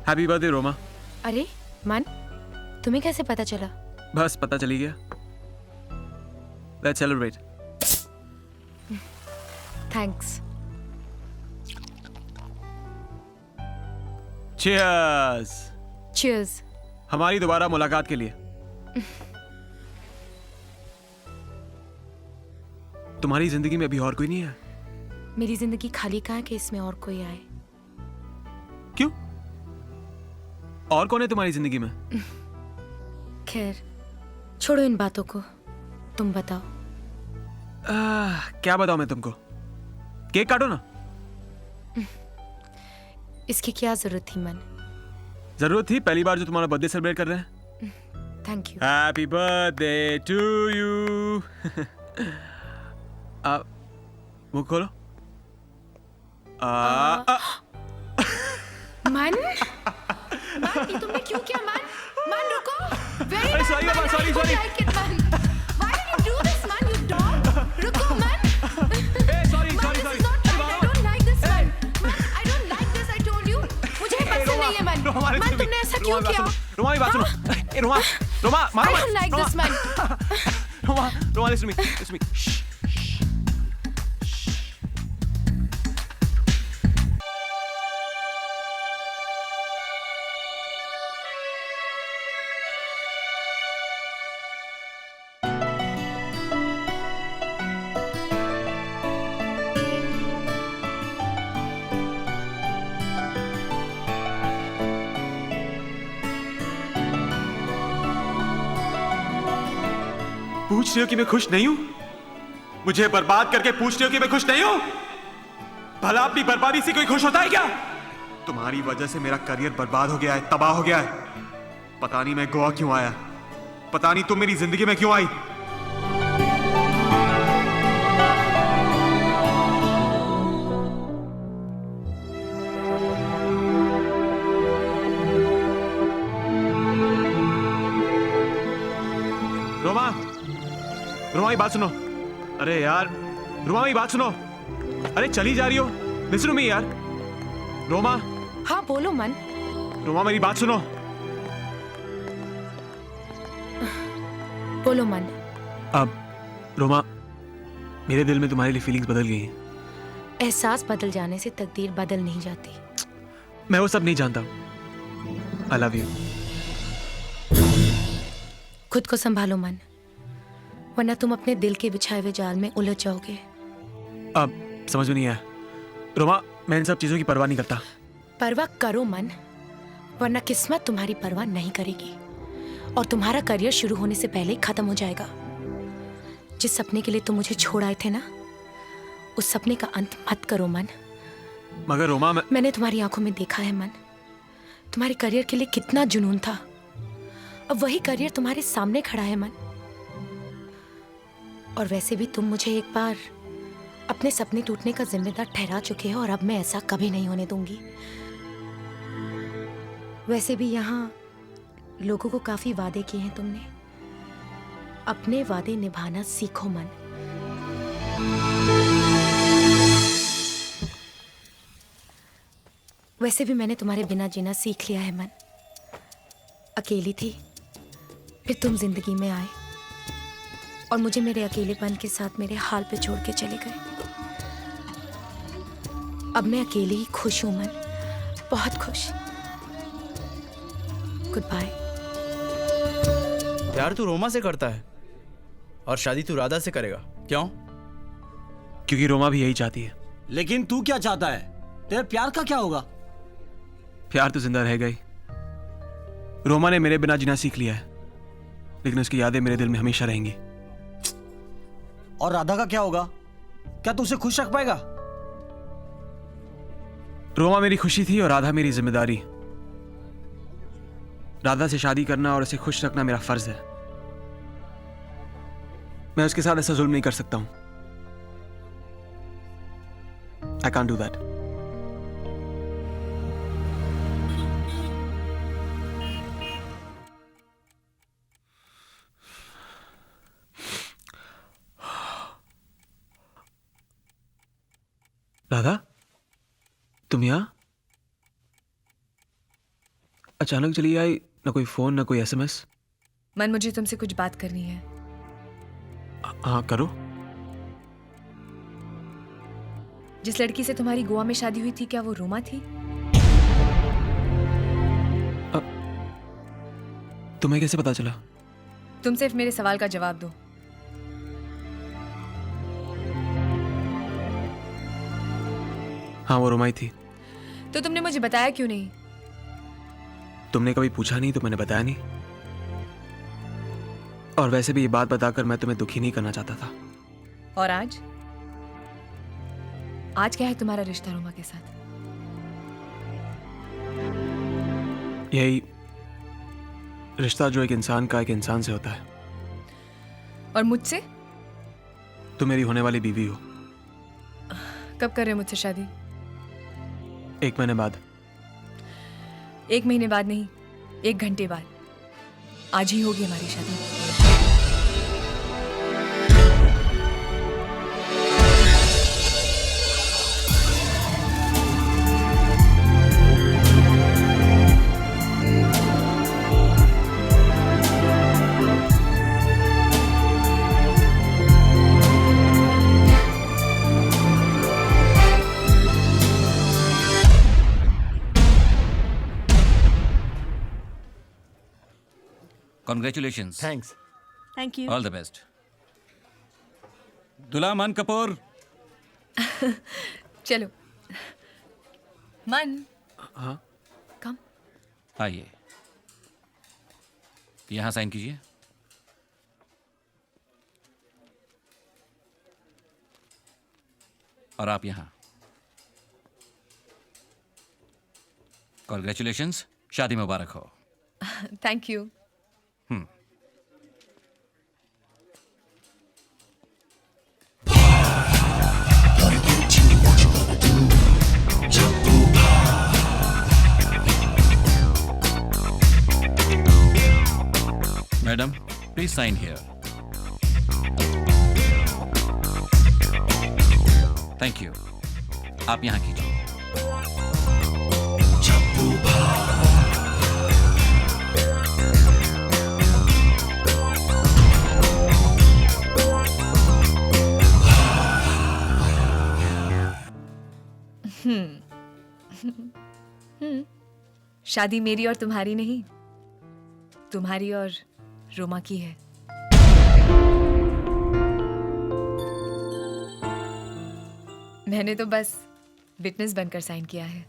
Happy birthday, Roma. अरे मन, तुम्हें कैसे पता चला? बस पता चली गया। Let's celebrate. Thanks. Cheers. Cheers. हमारी दोबारा मुलाकात के लिए। तुम्हारी जिंदगी में अभी और कोई नहीं है? मेरी जिंदगी खाली कहाँ है कि इसमें और कोई आए? क्यों? और कौन है तुम्हारी जिंदगी में? खैर, छोड़ो इन बातों को, तुम बताओ। क्या बताऊं मैं तुमको? केक काटो ना। इसकी क्या जरूरत थी मन? जरूरत थी, पहली बार जो तुम्हारा बर्थडे सेलिब्रेट कर रहे हैं। Thank you. Happy birthday to you. मुंह खोलो। मन, मन, ये तुमने क्यों किया मन? मन रुको। Very bad, sorry, man. Mama, sorry, I don't sorry. like it, man. Why did you do this, man? You dog. रुको मन। Hey, sorry, Man, sorry, this sorry. is not right. I don't like this, man. Man, I don't like this. I told you. मुझे पसंद नहीं है मन। मन, तुमने ऐसा क्यों किया? रोमा की बात सुनो। ए रोमा, रोमा, मारो I don't like this, man. Roma, Roma, listen to me, listen to me. Shh. पूछ रहे हो कि मैं खुश नहीं हूं? मुझे बर्बाद करके पूछ रहे हो कि मैं खुश नहीं हूं? भला अपनी बर्बादी से कोई खुश होता है क्या? तुम्हारी वजह से मेरा करियर बर्बाद हो गया है, तबाह हो गया है। पता नहीं मैं गोवा क्यों आया, पता नहीं तुम मेरी जिंदगी में क्यों आई। रोमा, रोमा की बात सुनो। अरे यार, रोमा की बात सुनो। अरे चली जा रही हो? लिसन टू मी यार। रोमा। हाँ बोलो मन। रोमा मेरी बात सुनो। बोलो मन। अब रोमा, मेरे दिल में तुम्हारे लिए फीलिंग्स बदल गई हैं। एहसास बदल जाने से तकदीर बदल नहीं जाती। मैं वो सब नहीं जानता। I love you. खुद को संभालो मन, वरना तुम अपने दिल के बिछाए हुए जाल में उलझ जाओगे। अब समझ में नहीं आया रोमा, मैं इन सब चीजों की परवाह नहीं करता। परवाह करो मन, वरना किस्मत तुम्हारी परवाह नहीं करेगी और तुम्हारा करियर शुरू होने से पहले ही खत्म हो जाएगा। जिस सपने के लिए तुम मुझे छोड़ आए थे ना, उस सपने का अंत मत करो मन। मगर रोमा, मैंने तुम्हारी आंखों में देखा है मन, तुम्हारे करियर के लिए कितना जुनून था। अब वही करियर तुम्हारे सामने खड़ा है मन। और वैसे भी तुम मुझे एक बार अपने सपने टूटने का जिम्मेदार ठहरा चुके हो और अब मैं ऐसा कभी नहीं होने दूंगी। वैसे भी यहाँ लोगों को काफी वादे किए हैं तुमने, अपने वादे निभाना सीखो मन। वैसे भी मैंने तुम्हारे बिना जीना सीख लिया है मन। अकेली थी, फिर तुम जिंदगी में आए और मुझे मेरे अकेलेपन के साथ मेरे हाल पे छोड़ के चले गए। अब मैं अकेली ही खुश हूं मन, बहुत खुश। Good bye. प्यार तू रोमा से करता है और शादी तू राधा से करेगा, क्यों? क्योंकि रोमा भी यही चाहती है। लेकिन तू क्या चाहता है? तेरे प्यार का क्या होगा? प्यार तो जिंदा रह गई। रोमा ने मेरे बिना जीना सीख लिया है, लेकिन उसकी यादें मेरे दिल में हमेशा रहेंगी। और राधा का क्या होगा? क्या तू उसे खुश रख पाएगा? रोमा मेरी खुशी थी और राधा मेरी जिम्मेदारी। राधा से शादी करना और उसे खुश रखना मेरा फर्ज है। मैं उसके साथ ऐसा जुल्म नहीं कर सकता हूं। I can't do that. Radha, तुम यहां अचानक चली आई? ना कोई फोन, ना कोई एसएमएस। मन, मुझे तुमसे कुछ बात करनी है। हाँ करो। जिस लड़की से तुम्हारी गोवा में शादी हुई थी, क्या वो रोमा थी? तुम्हें कैसे पता चला? तुम सिर्फ मेरे सवाल का जवाब दो। हाँ, वो रोमा ही थी। तो तुमने मुझे बताया क्यों नहीं? तुमने कभी पूछा नहीं तो मैंने बताया नहीं। और वैसे भी ये बात बताकर मैं तुम्हें दुखी नहीं करना चाहता था। और आज? आज क्या है तुम्हारा रिश्ता रोमा के साथ? यही रिश्ता जो एक इंसान का एक इंसान से होता है। और मुझसे? तुम मेरी होने वाली बीवी हो। कब कर रहे हो मुझसे शादी? 1 महीने बाद। 1 महीने बाद नहीं, 1 घंटे बाद। आज ही होगी हमारी शादी। Congratulations. Thanks. Thank you. All the best. दुल्हा मन कपूर। चलो। मन। हाँ। कम। आइए, यहाँ साइन कीजिए। और आप यहाँ। Congratulations. शादी मुबारक हो। Thank you. Madam, please sign here. Thank you. आप यहाँ कीजिए। शादी मेरी और तुम्हारी नहीं, तुम्हारी और रोमा की है। मैंने तो बस विटनेस बनकर साइन किया है।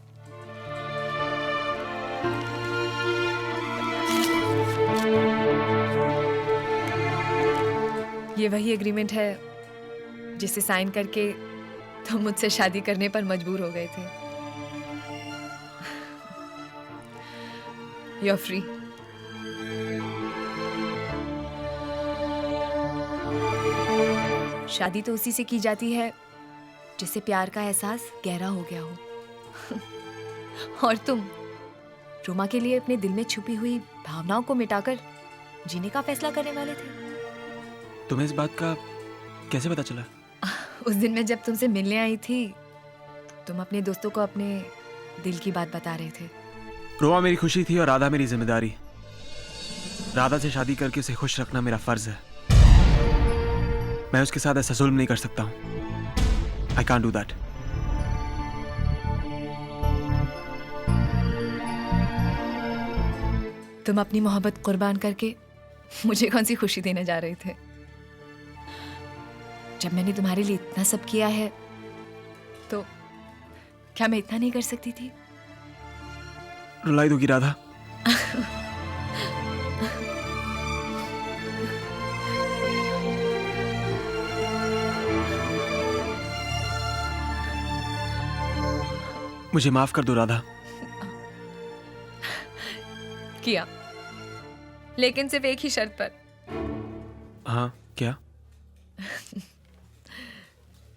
ये वही एग्रीमेंट है जिसे साइन करके तुम मुझसे शादी करने पर मजबूर हो गए थे। You're free. शादी तो उसी से की जाती है जिससे प्यार का एहसास गहरा हो गया हो। और तुम रोमा के लिए अपने दिल में छुपी हुई भावनाओं को मिटाकर जीने का फैसला करने वाले थे। तुम्हें इस बात का कैसे पता चला? उस दिन मैं जब तुमसे मिलने आई थी, तुम अपने दोस्तों को अपने दिल की बात बता रहे थे। रोमा मेरी खुशी थी और राधा मेरी जिम्मेदारी। राधा से शादी करके उसे खुश रखना मेरा फर्ज है। मैं उसके साथ ऐसा जुल्म नहीं कर सकता हूं। I can't do that. तुम अपनी मोहब्बत कुर्बान करके मुझे कौन सी खुशी देने जा रहे थे? जब मैंने तुम्हारे लिए इतना सब किया है, तो क्या मैं इतना नहीं कर सकती थी? रुलाई दोगी राधा? मुझे माफ कर दो राधा। किया, लेकिन सिर्फ एक ही शर्त पर। हाँ, क्या?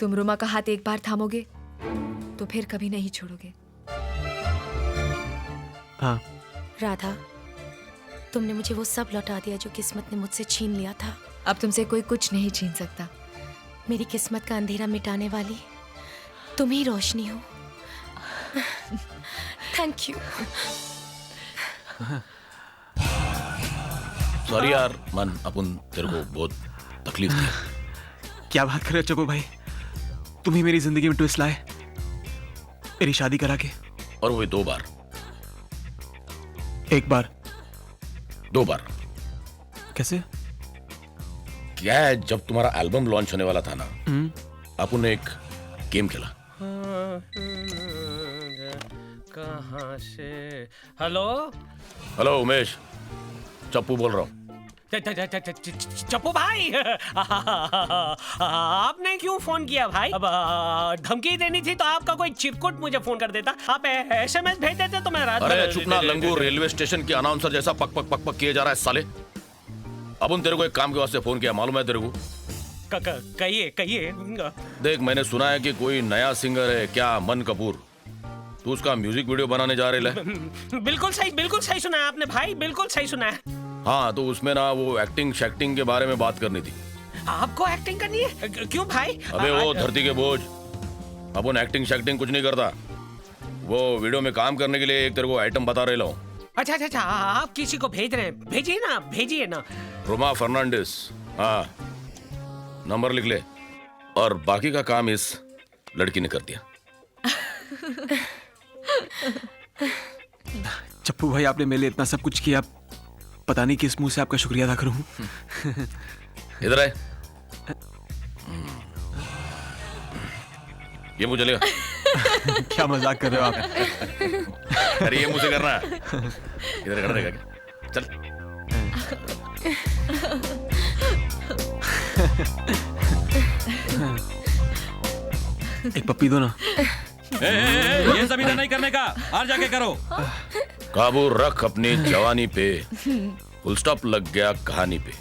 तुम रोमा का हाथ एक बार थामोगे तो फिर कभी नहीं छोड़ोगे। हाँ। राधा, तुमने मुझे वो सब लौटा दिया जो किस्मत ने मुझसे छीन लिया था। अब तुमसे कोई कुछ नहीं छीन सकता। मेरी किस्मत का अंधेरा मिटाने वाली तुम ही रोशनी हो। Thank you. सॉरी यार मन, अपन तेरे को बहुत तकलीफ दी। क्या बात कर रहे हो चप्पू भाई? तुम ही मेरी जिंदगी में ट्विस्ट लाए, मेरी शादी करा के। और वो 2 बार। एक बार, 2 बार। कैसे? क्या है, जब तुम्हारा एल्बम लॉन्च होने वाला था ना, अपन ने एक गेम खेला। कहाँ से? हेलो हेलो उमेश, चप्पू बोल रहा हूँ। चप्पू भाई, आपने क्यों फोन किया भाई? अब धमकी देनी थी तो आपका कोई चिरकुट मुझे फोन कर देता। आप SMS भेज देते तो मैं रात। अरे चुप ना लंगू, रेलवे स्टेशन के अनाउंसर जैसा पक पक पक पक किए जा रहा है साले। अपन तेरे को एक काम के वास्ते फोन किया, मालूम है तेरे को? कहिए। देख, मैंने सुना है कि कोई नया सिंगर है क्या, मन कपूर। तू उसका म्यूजिक वीडियो बनाने जा रहे है। बिल्कुल सही सुना है आपने भाई, बिल्कुल सही सुना है। हाँ, तो उसमें ना वो एक्टिंग शैक्टिंग के बारे में बात करनी थी। आपको एक्टिंग करनी है? क्यों भाई? अबे वो धरती के बोझ, अपन एक्टिंग शैक्टिंग कुछ नहीं करता। वो वीडियो में काम करने के लिए एक तेरे को आइटम बता रहे लो। अच्छा, आप किसी को भेज रहे हैं? भेजिए ना। रोमा फर्नांडिस। हाँ, नंबर लिख ले। और बाकी का काम इस लड़की ने कर दिया। चप्पू भाई, आपने मेरे लिए इतना सब कुछ किया, पता नहीं किस मुंह से आपका शुक्रिया अदा करूं। इधर आए। ये मुंह चलेगा? क्या मजाक कर रहे हो आप? अरे ये मुंह से करना है। इधर कर देगा क्या? चल। एक पप्पी दो ना। ये सब इधर नहीं करने का, और जाके करो। काबू रख अपनी जवानी पे, फुल स्टॉप लग गया कहानी पे।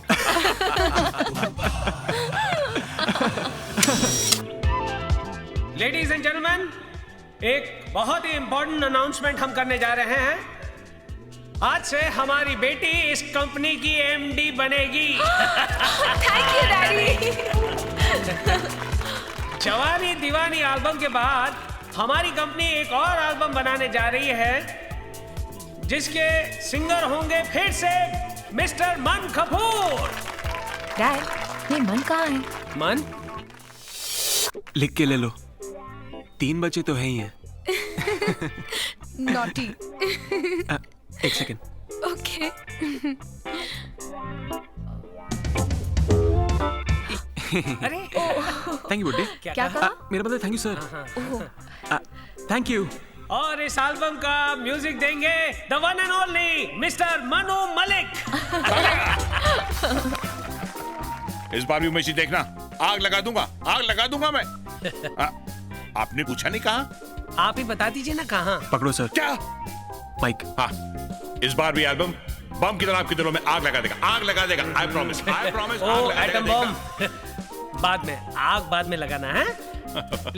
लेडीज एंड जेंटलमैन, एक बहुत ही इंपॉर्टेंट अनाउंसमेंट हम करने जा रहे हैं। आज से हमारी बेटी इस कंपनी की MD बनेगी। Thank you daddy. जवानी दीवानी एल्बम के बाद हमारी कंपनी एक और एल्बम बनाने जा रही है, जिसके सिंगर होंगे फिर से मिस्टर मन कपूर। डैड, ये मन कहाँ है? मन? लिख के ले लो, 3 बच्चे तो है ही हैं। नॉटी। एक सेकंड। ओके। अरे थैंक यू बुड्ढे। क्या कहा? मेरा मतलब thank you sir. Thank you. और इस एल्बम का म्यूजिक देंगे the one and only mister Manu Malik. इस बार भी मैसी देखना, आग लगा दूंगा मैं। आपने पूछा नहीं कहा? आप ही बता दीजिए ना कहाँ। पकड़ो सर। क्या? माइक। हाँ, इस बार भी एल्बम बम की तरह आपके दिलों में आग लगा देगा। I promise. O atom bomb बाद में लगाना है।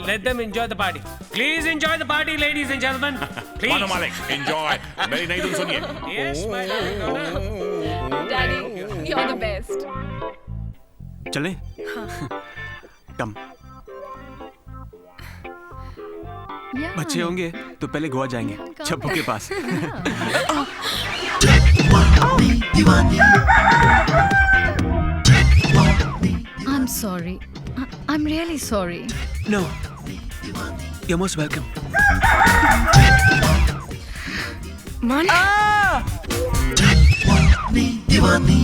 Let them enjoy the party. Please enjoy the party, ladies and gentlemen. Please. मानो मालिक, enjoy. मेरी नई धुन सुनिए। Yes, my darling. Daddy, you're the best. चले? कम। बच्चे होंगे तो पहले गोवा जाएंगे, चप्पू के पास। I'm sorry. I'm really sorry. No, you're most welcome. Man. Deewani